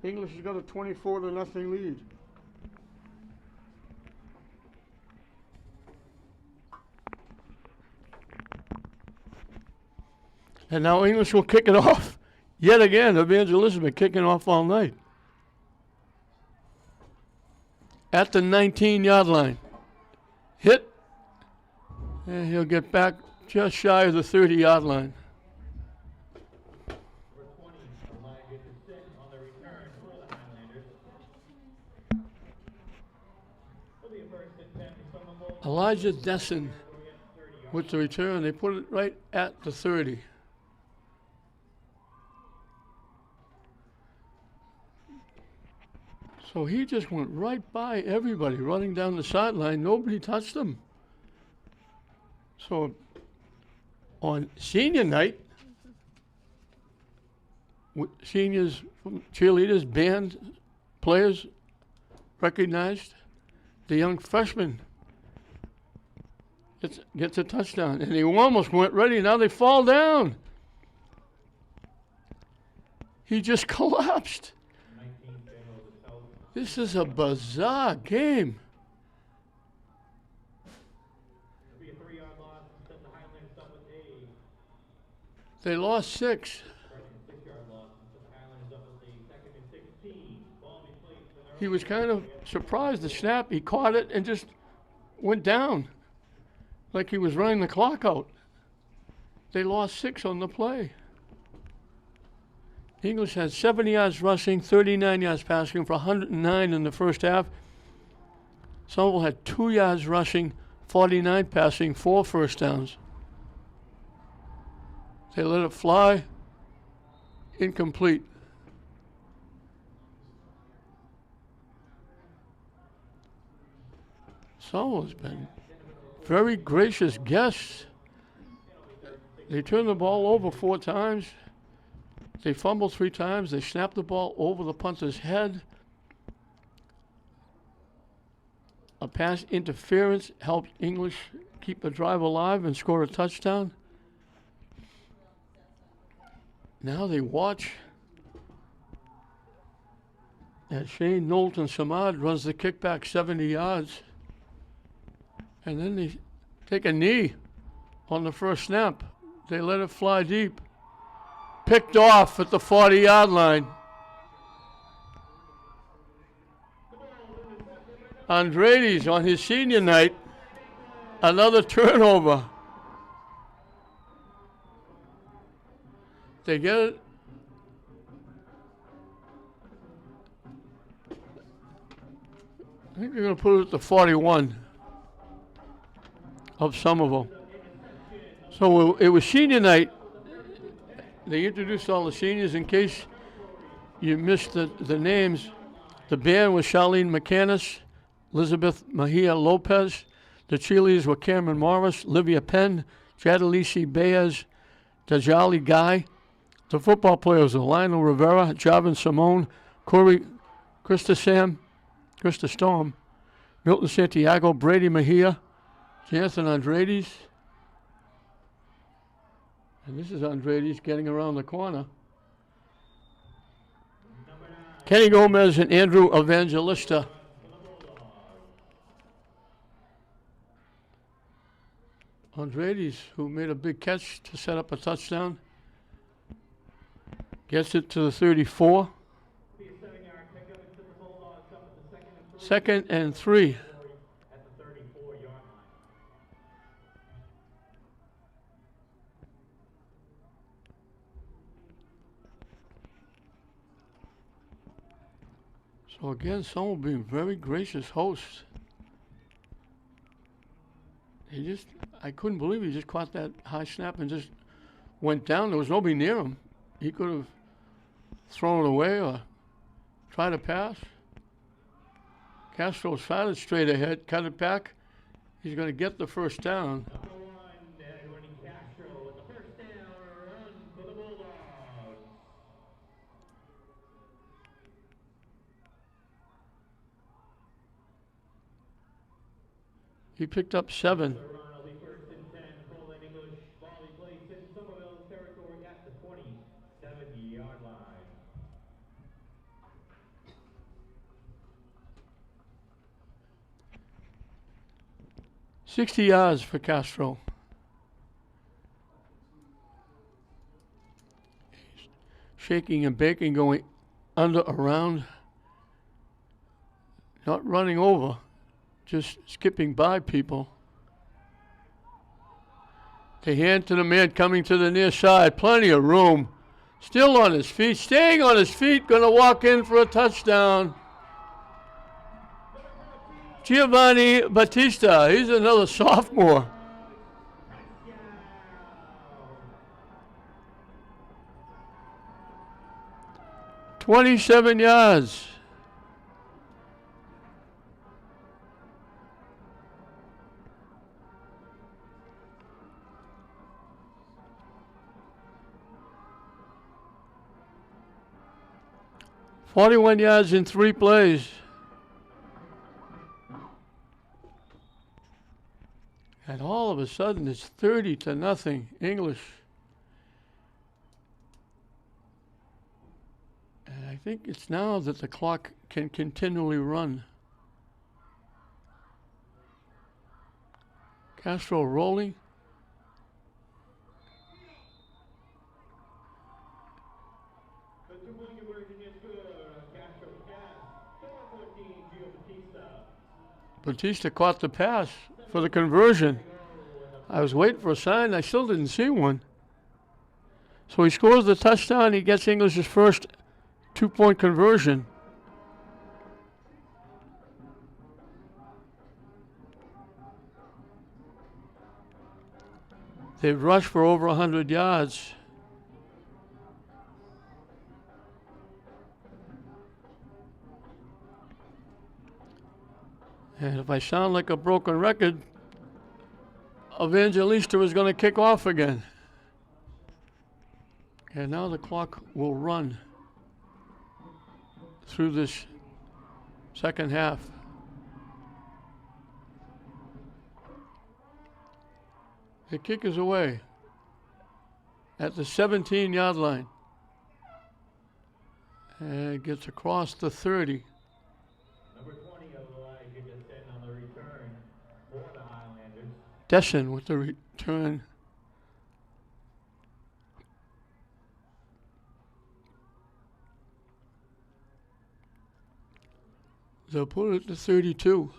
English has got a 24-0 lead. And now English will kick it off. Yet again, Evangelist has been kicking off all night. At the 19-yard line. Hit. And he'll get back just shy of the 30-yard line. Number 20, Elijah Descent on the return for the Highlanders. Will be a first and 10 for Somerville. Elijah Desson with the return. They put it right at the 30. So he just went right by everybody, running down the sideline. Nobody touched him. So on senior night, seniors, cheerleaders, band players recognized, the young freshman gets a touchdown. And he almost went ready. Now they fall down. He just collapsed. This is a bizarre game. It'll be a 3-yard loss and set the Highlanders up with a They lost 6. second 6-yard loss and set the Highlanders up with a second and 16. Ball be played for their He was kind of surprised, the snap. He caught it and just went down like he was running the clock out. They lost 6 on the play. English had 70 yards rushing, 39 yards passing for 109 in the first half. Somerville had 2 yards rushing, 49 passing, 4 first downs. They let it fly. Incomplete. Somerville's been very gracious guests. They turned the ball over 4 times. They fumbled 3 times. They snapped the ball over the punter's head. A pass interference helped English keep the drive alive and score a touchdown. Now they watch as Shane Knowlton Samad runs the kickback 70 yards. And then they take a knee on the first snap. They let it fly deep. Picked off at the 40-yard line. Andredes on his senior night, another turnover. They get it. I think they're going to put it at the 41 of Somerville. So it was senior night. They introduced all the seniors. In case you missed the names, the band was Charlene McCannis, Elizabeth Mejia Lopez. The cheerleaders were Cameron Morris, Livia Penn, Jadalisi Baez, Dajali Guy. The football players were Lionel Rivera, Javin Simone, Corey Christa Storm, Milton Santiago, Brady Mejia, Jonathan Andredes. And this is Andredes getting around the corner. Kenny Gomez and Andrew Evangelista. Andredes, who made a big catch to set up a touchdown, gets it to the 34. Second and 3. at the 34-yard line. So again, Somerville being very gracious hosts. I couldn't believe he just caught that high snap and just went down. There was nobody near him. He could have thrown it away or tried to pass. Castro shot it straight ahead, cut it back. He's going to get the first down. Number 1, Edwin Castro with the first down run for the Bulldogs. He picked up 7. The run will be first and 10. Colin English volley placed in Somerville territory at the 27-yard line. 60 yards for Castro. Shaking and baking, going under, around, not running over, just skipping by people. The hand to the man coming to the near side, plenty of room. Still on his feet, staying on his feet, going to walk in for a touchdown. Giovanni Battista, he's another sophomore. 27 yards. "41 yards in 3 plays. And all of a sudden, it's 30-0 English. And I think it's now that the clock can continually run. Castro rolling. The two-point conversion is good. Castro pass. 4-14, Gio Battista. Batista caught the pass for the conversion. I was waiting for a sign. I still didn't see one. So he scores the touchdown. He gets English's first 2-point conversion. They've rushed for over 100 yards. And if I sound like a broken record, Evangelista is going to kick off again. And now the clock will run through this second half. The kick is away at the 17-yard line. And it gets across the 30. Number 20, Elijah Descent on the return for the Highlanders. Dessen with the return. They'll put it to 32.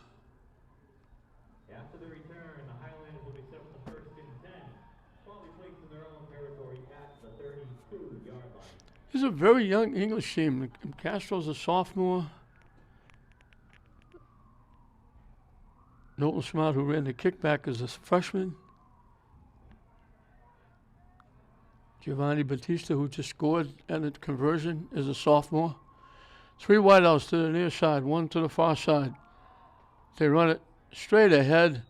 After the return, the Highlanders will be set for the first and 10. Ball will be placed in their own territory at the 32-yard line. This is a very young English team. Castro's a sophomore. Nolan Smart, who ran the kickback, is a freshman. Giovanni Battista, who just scored at the conversion, is a sophomore. 3 wideouts to the near side, 1 to the far side. They run it straight ahead,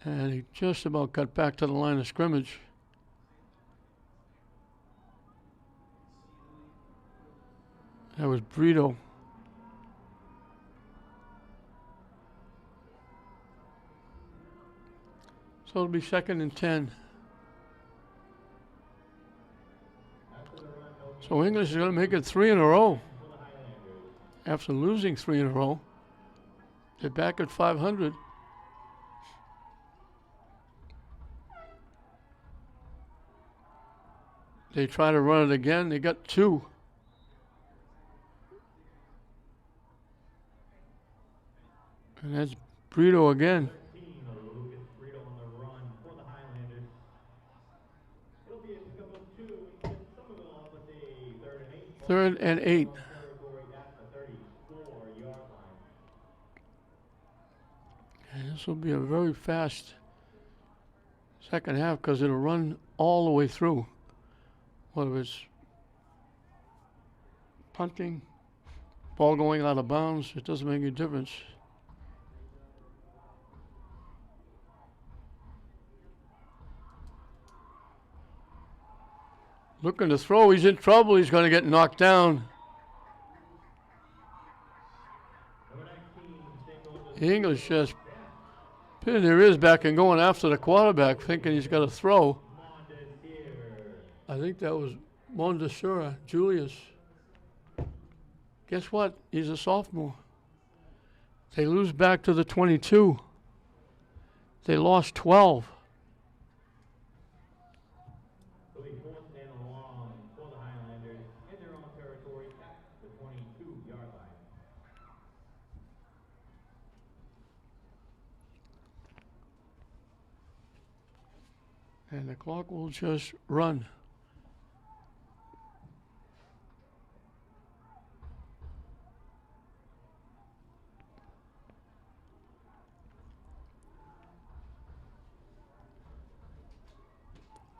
and he just about got back to the line of scrimmage. That was Brito. So it'll be 2nd and 10. So English is going to make it 3 in a row. After losing 3 in a row, they're back at 500. They try to run it again. They got 2. And that's Brito again. 13, Lucas Brito on the run for the Highlanders. It'll be a pickup of 2. We get Somerville up with a 3rd and 8. 3rd and 8. Territory at the 34-yard This will be a very fast second half because it'll run all the way through. Whether it's punting, ball going out of bounds, it doesn't make any difference. Looking to throw, he's in trouble, he's going to get knocked down. English just pinned their ears back and going after the quarterback, thinking he's got to throw. I think that was Mondesura, Julius. Guess what? He's a sophomore. They lose back to the 22. They lost 12. It'll be 4th and long for the Highlanders in their own territory at the 22-yard line. And the clock will just run.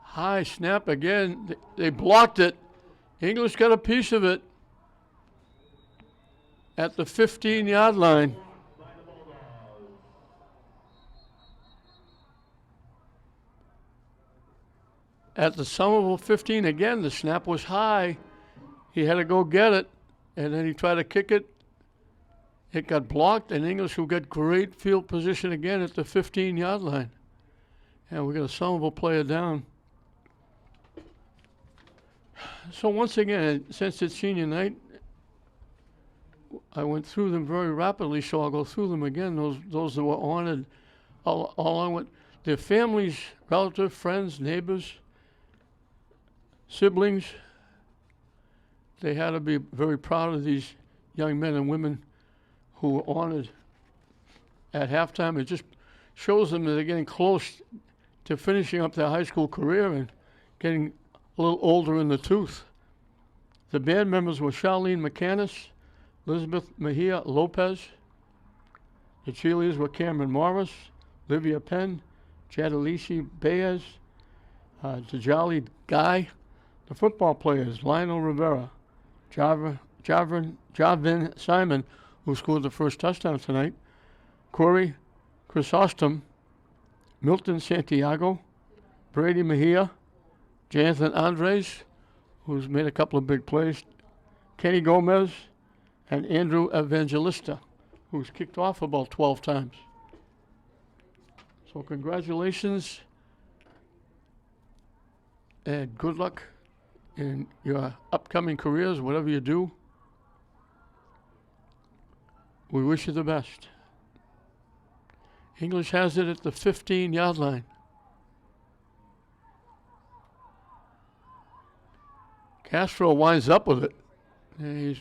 High snap again. They blocked it. English got a piece of it at the 15-yard line. At the Somerville 15 again, the snap was high. He had to go get it, and then he tried to kick it. It got blocked, and English, who got great field position again at the 15-yard line. And we got a Somerville player down. So once again, since it's senior night, I went through them very rapidly, so I'll go through them again. Those that were honored, along with their families, relatives, friends, neighbors, siblings. They had to be very proud of these young men and women who were honored at halftime. It just shows them that they're getting close to finishing up their high school career and getting a little older in the tooth. The band members were Charlene McCannis, Elizabeth Mejia Lopez. The cheerleaders were Cameron Morris, Livia Penn, Jadalisi Baez, Djali Guy. The football players, Lionel Rivera, Javin Simon, who scored the first touchdown tonight, Corey Chrysostom, Milton Santiago, Brady Mejia, Jonathan Andres, who's made a couple of big plays, Kenny Gomez, and Andrew Evangelista, who's kicked off about 12 times. So congratulations and good luck in your upcoming careers, whatever you do. We wish you the best. English has it at the 15-yard line. Castro winds up with it. And he's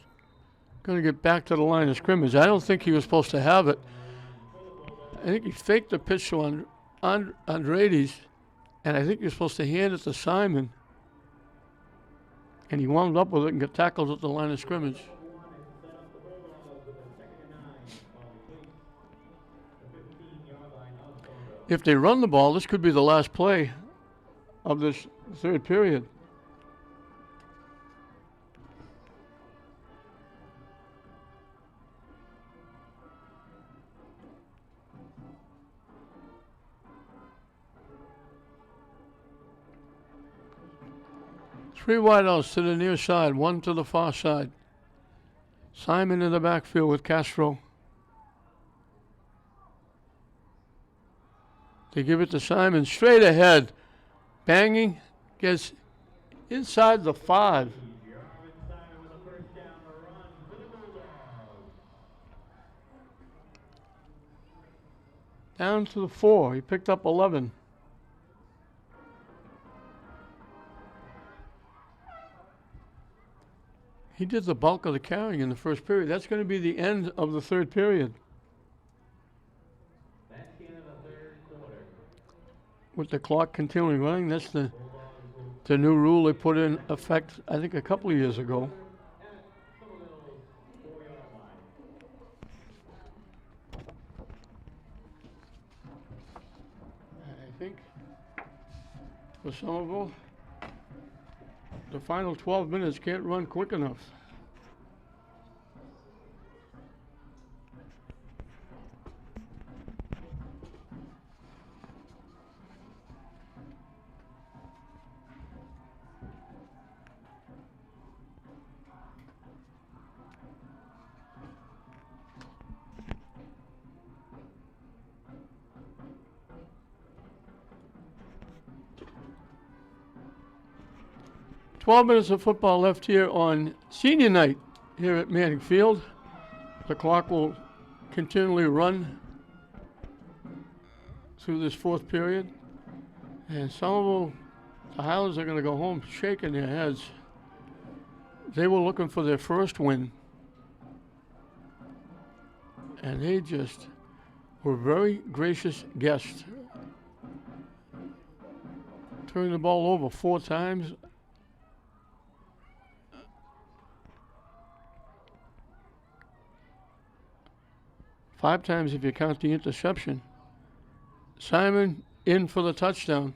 going to get back to the line of scrimmage. I don't think he was supposed to have it. I think he faked the pitch to Andreades, and I think he was supposed to hand it to Simon. And he wound up with it and got tackled at the line of scrimmage. If they run the ball, this could be the last play of this third period. Three wideouts to the near side, one to the far side. Simon in the backfield with Castro. They give it to Simon straight ahead. Banging, gets inside the 5. Down to the 4. He picked up 11. He did the bulk of the carrying in the first period. That's going to be the end of the third period. That's the end of the third quarter. With the clock continuing running, that's the new rule they put in effect, I think, a couple of years ago. Somerville. The final 12 minutes can't run quick enough. "12 minutes of football left here on senior night here at Manning Field. The clock will continually run through this fourth period. And Somerville, the Highlanders are going to go home shaking their heads. They were looking for their first win. And they just were very gracious guests. Turning the ball over 4 times. Five times if you count the interception. Simon in for the touchdown.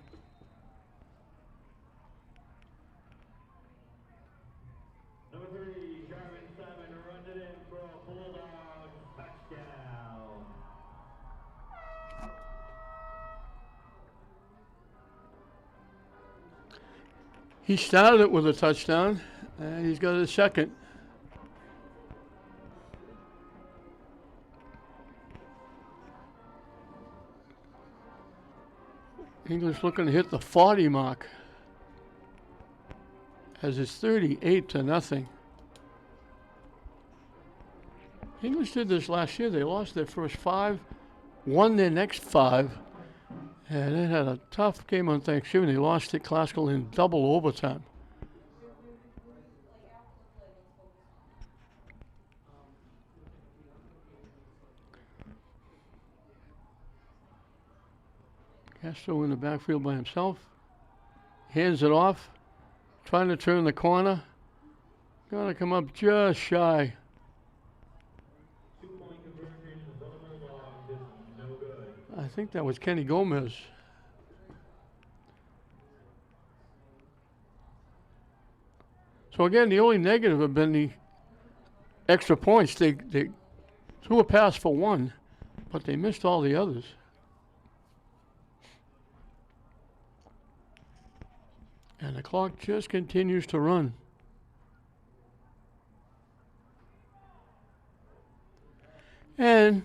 Number 3, Jarvin Simon runs it in for a Bulldog touchdown. He started it with a touchdown, and he's got a second. English looking to hit the 40 mark as it's 38-0. English did this last year. They lost their first 5, won their next 5, and they had a tough game on Thanksgiving. They lost at Classical in double overtime. Castro in the backfield by himself. Hands it off. Trying to turn the corner. Gonna come up just shy. 2-point conversion for the Bulldogs is no good. I think that was Kenny Gomez. So again, the only negative have been the extra points. They threw a pass for 1, but they missed all the others. And the clock just continues to run. And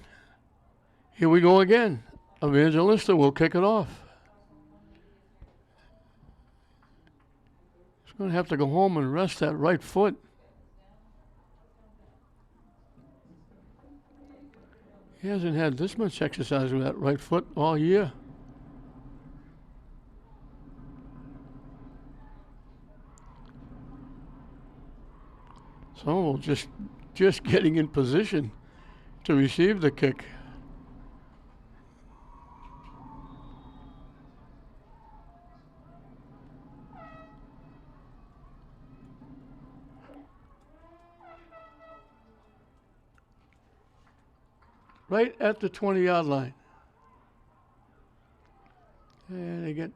here we go again. Evangelista will kick it off. He's going to have to go home and rest that right foot. He hasn't had this much exercise with that right foot all year. So just getting in position to receive the kick. Right at the 20-yard line. And they get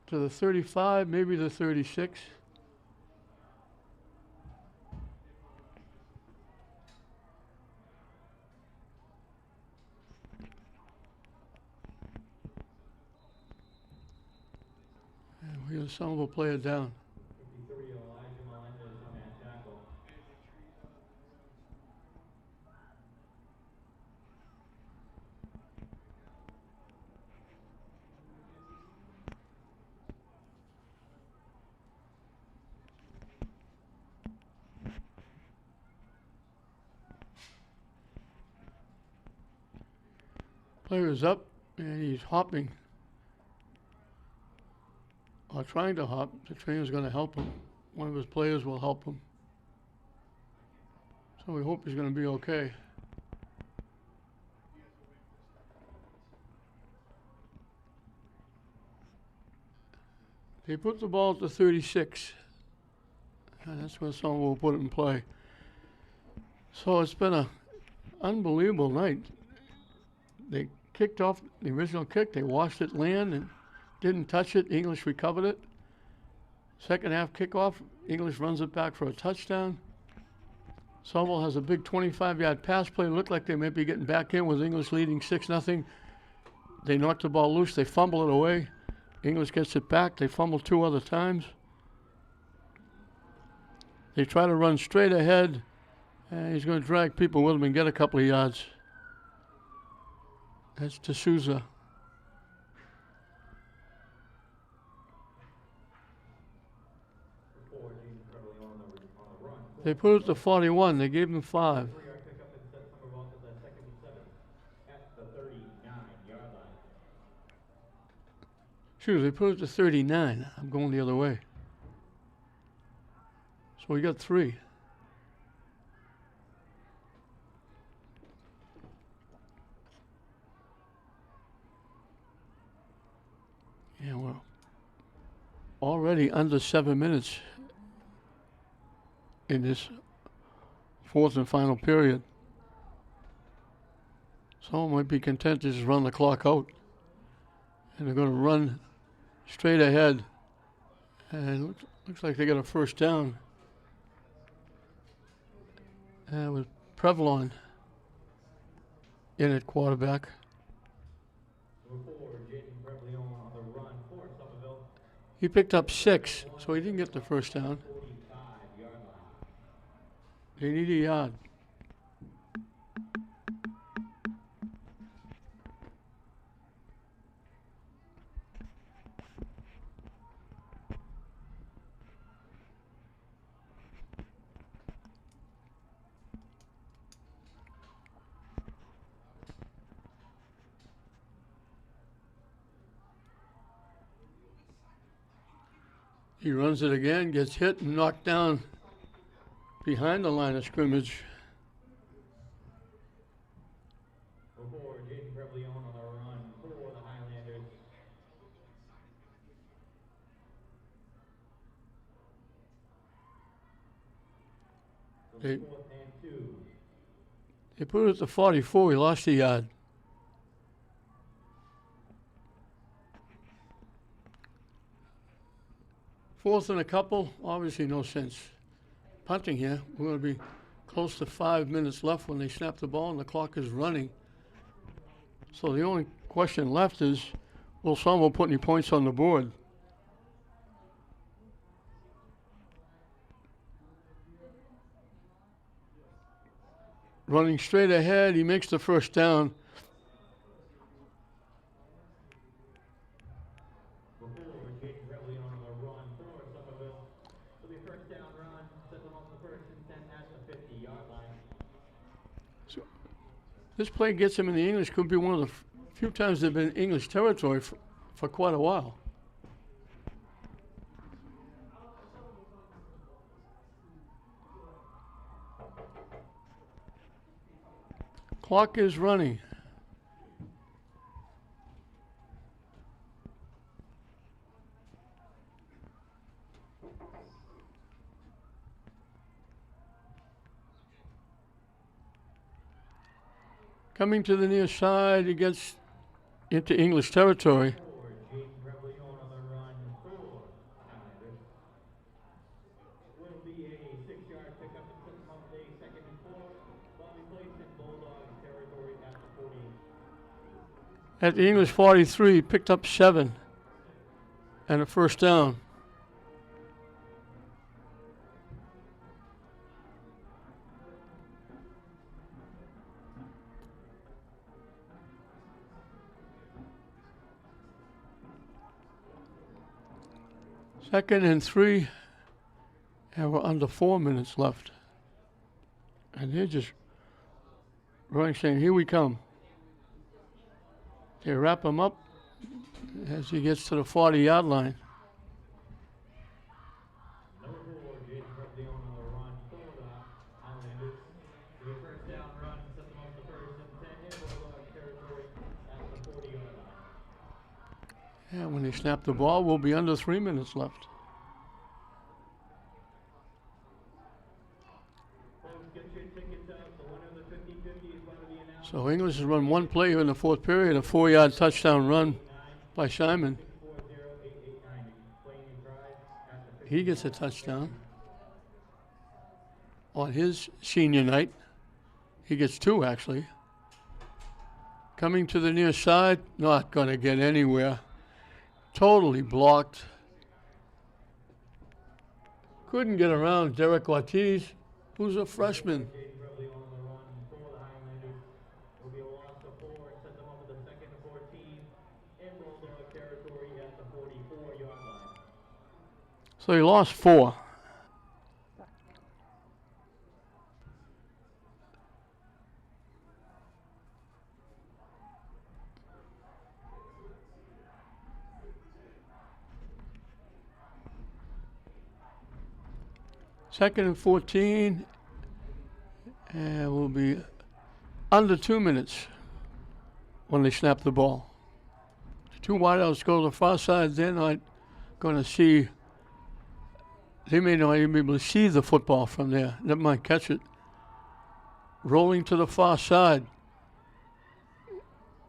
to the 35, maybe the 36. Here's Somerville player down. 53, Elijah Melendez on that tackle. Player is up and he's hopping. Or trying to hop. The trainer's going to help him. One of his players will help him. So we hope he's going to be okay. They put the ball at the 36. And that's where someone will put it in play. So it's been an unbelievable night. They kicked off the original kick. They watched it land and didn't touch it. English recovered it. Second half kickoff, English runs it back for a touchdown. Somerville has a big 25-yard pass play. Looked like they might be getting back in with English leading 6-0. They knock the ball loose. They fumble it away. English gets it back. They fumble 2 other times. They try to run straight ahead. And he's going to drag people with him and get a couple of yards. That's D'Souza. They put it to 41. They gave him 5. Excuse me, they put it to 39. I'm going the other way. So we got 3. Yeah, we're already under 7 minutes in this 4th and final period. Someone might be content to just run the clock out. And they're going to run straight ahead. And looks like they got a first down. With Prevalon in at quarterback. He picked up 6, so he didn't get the first down. They need a yard. He runs it again, gets hit and knocked down behind the line of scrimmage. Before Jaden Prevleon on the run for the Highlanders. They 4th and 2. They put it to 44. He lost a yard. Fourth and a couple, obviously no sense punting here. We're going to be close to 5 minutes left when they snap the ball and the clock is running. So the only question left is, will Somerville put any points on the board? Running straight ahead, he makes the first down. So this play gets him in the English. Could be one of the few times they've been in English territory for quite a while. Clock is running. Coming to the near side, he gets into English territory. Will be a 6-yard pickup and set them up a 2nd and 4. While we place in Bulldog territory at the 40. At the English 43, picked up 7 and a first down. Second and 3, and we're under 4 minutes left. And they're just running, saying, here we come. They wrap him up as he gets to the 40-yard line. Number 4, Jaden Prevleon on the run for the Highlanders. The first down run, set them up the 1st and 10 in Bulldog territory at the 40-yard line. And when they snap the ball, we'll be under 3 minutes left. So English has run one play here in the 4th period, a 4-yard touchdown run by Simon. He gets a touchdown on his senior night. He gets 2, actually. Coming to the near side, not going to get anywhere. Totally blocked. Couldn't get around Derek Ortiz, who's a freshman. Jaden Bradley on the run for the Highlanders. Will be a loss of 4 and set them up with a 2nd and 14 in Bulldog territory at the 44-yard line. So he lost 4. Second and 14, and we'll be under 2 minutes when they snap the ball. The 2 wideouts go to the far side. They're not going to see. They may not even be able to see the football from there. Never mind catch it. Rolling to the far side.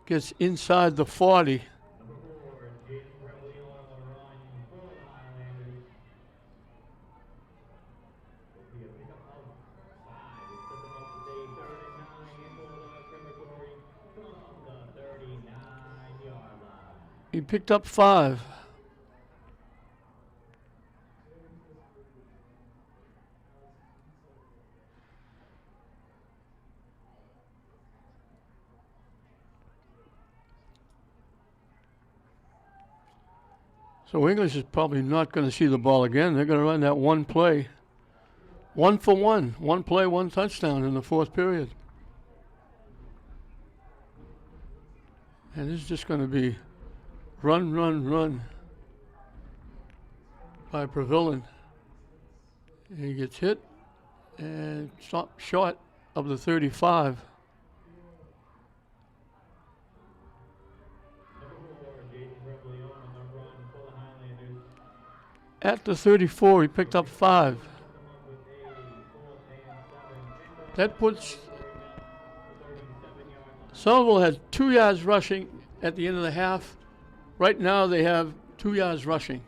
Gets inside the 40. Number 4, Jaden Bradley on the run for the Highlanders. Will be a pickup of 5. It set them up with a 3rd and 9 in Bulldog territory from the 39-yard line. He picked up 5. So English is probably not going to see the ball again. They're going to run that one play. 1 for 1. 1 play, 1 touchdown in the 4th period. And this is just going to be run, run, run by Pavilion. He gets hit and stopped short of the 35. At the 34, he picked up 5. That puts Somerville had 2 yards rushing at the end of the half. Right now they have 2 yards rushing.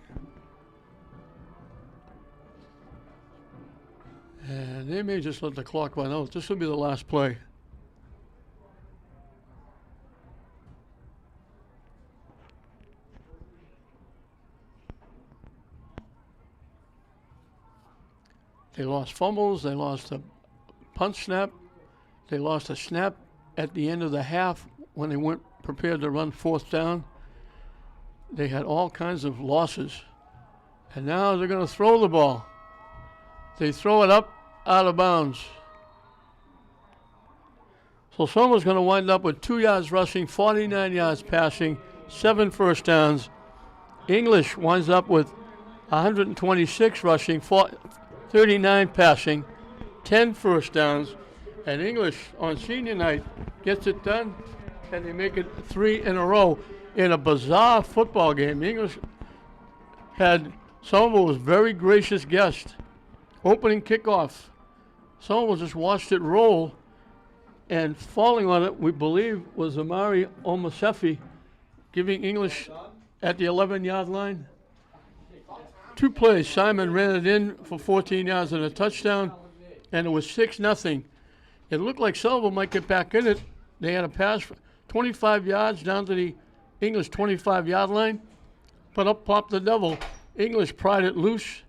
And they may just let the clock run out. This will be the last play. They lost fumbles, they lost a punt snap, they lost a snap at the end of the half when they weren't prepared to run 4th down. They had all kinds of losses. And now they're going to throw the ball. They throw it up out of bounds. So someone's going to wind up with 2 yards rushing, 49 yards passing, 7 first downs. English winds up with 126 rushing, 39 passing, 10 first downs, and English on senior night gets it done, and they make it 3 in a row in a bizarre football game. English had Somerville was very gracious guest. Opening kickoff, Somerville just watched it roll, and falling on it, we believe, was Amari Omasefi, giving English at the 11-yard line. 2 plays, Simon ran it in for 14 yards and a touchdown, and it was 6-0. It looked like Somerville might get back in it. They had a pass for 25 yards down to the English 25-yard line, but up popped the devil. English pried it loose,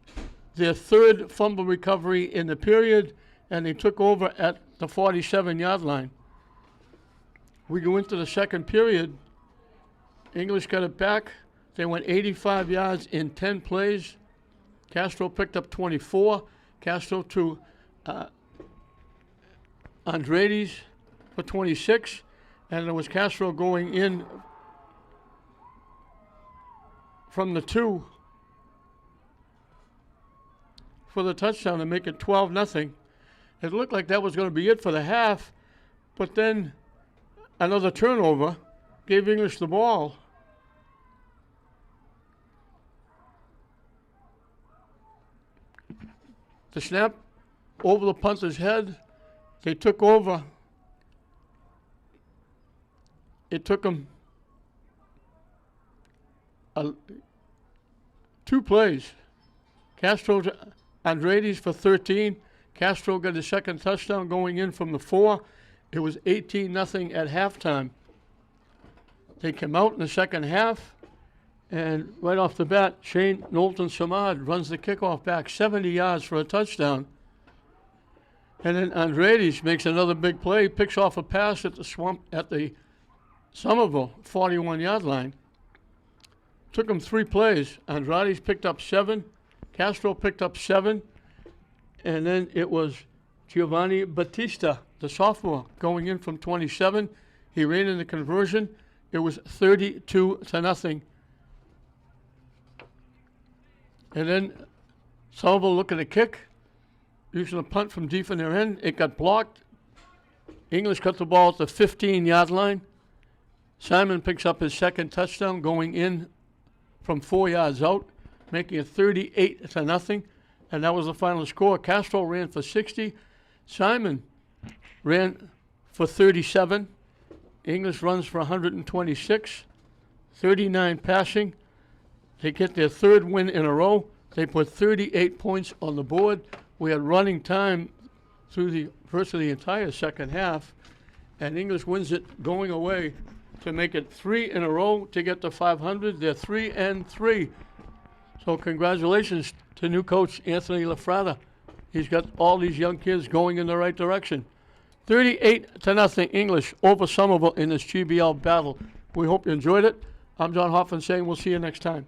their 3rd fumble recovery in the period, and they took over at the 47-yard line. We go into the 2nd period. English got it back. They went 85 yards in 10 plays. Castro picked up 24. Castro to Andrades for 26. And it was Castro going in from the 2 for the touchdown to make it 12-0. It looked like that was going to be it for the half, but then another turnover gave English the ball. The snap over the punter's head. They took over. It took them 2 plays. Castro to Andredes for 13. Castro got his second touchdown going in from the 4. It was 18-0 at halftime. They came out in the second half, and right off the bat, Shane Knowlton Samad runs the kickoff back 70 yards for a touchdown. And then Andredes makes another big play, picks off a pass at the Somerville 41-yard line. Took him 3 plays. Andredes picked up 7. Castro picked up 7. And then it was Giovanni Battista, the sophomore, going in from 27. He ran in the conversion. It was 32-0. And then Somerville looking to kick, using a punt from deep in their end. It got blocked. English cut the ball at the 15-yard line. Simon picks up his second touchdown going in from 4 yards out, making it 38-0. And that was the final score. Castro ran for 60. Simon ran for 37. English runs for 126. 39 passing. They get their 3rd win in a row. They put 38 points on the board. We had running time through the virtually the entire second half, and English wins it going away to make it 3 in a row to get to 500. They're 3-3. So congratulations to new coach Anthony LaFrada. He's got all these young kids going in the right direction. 38-0 English over Somerville in this GBL battle. We hope you enjoyed it. I'm John Hoffman saying we'll see you next time.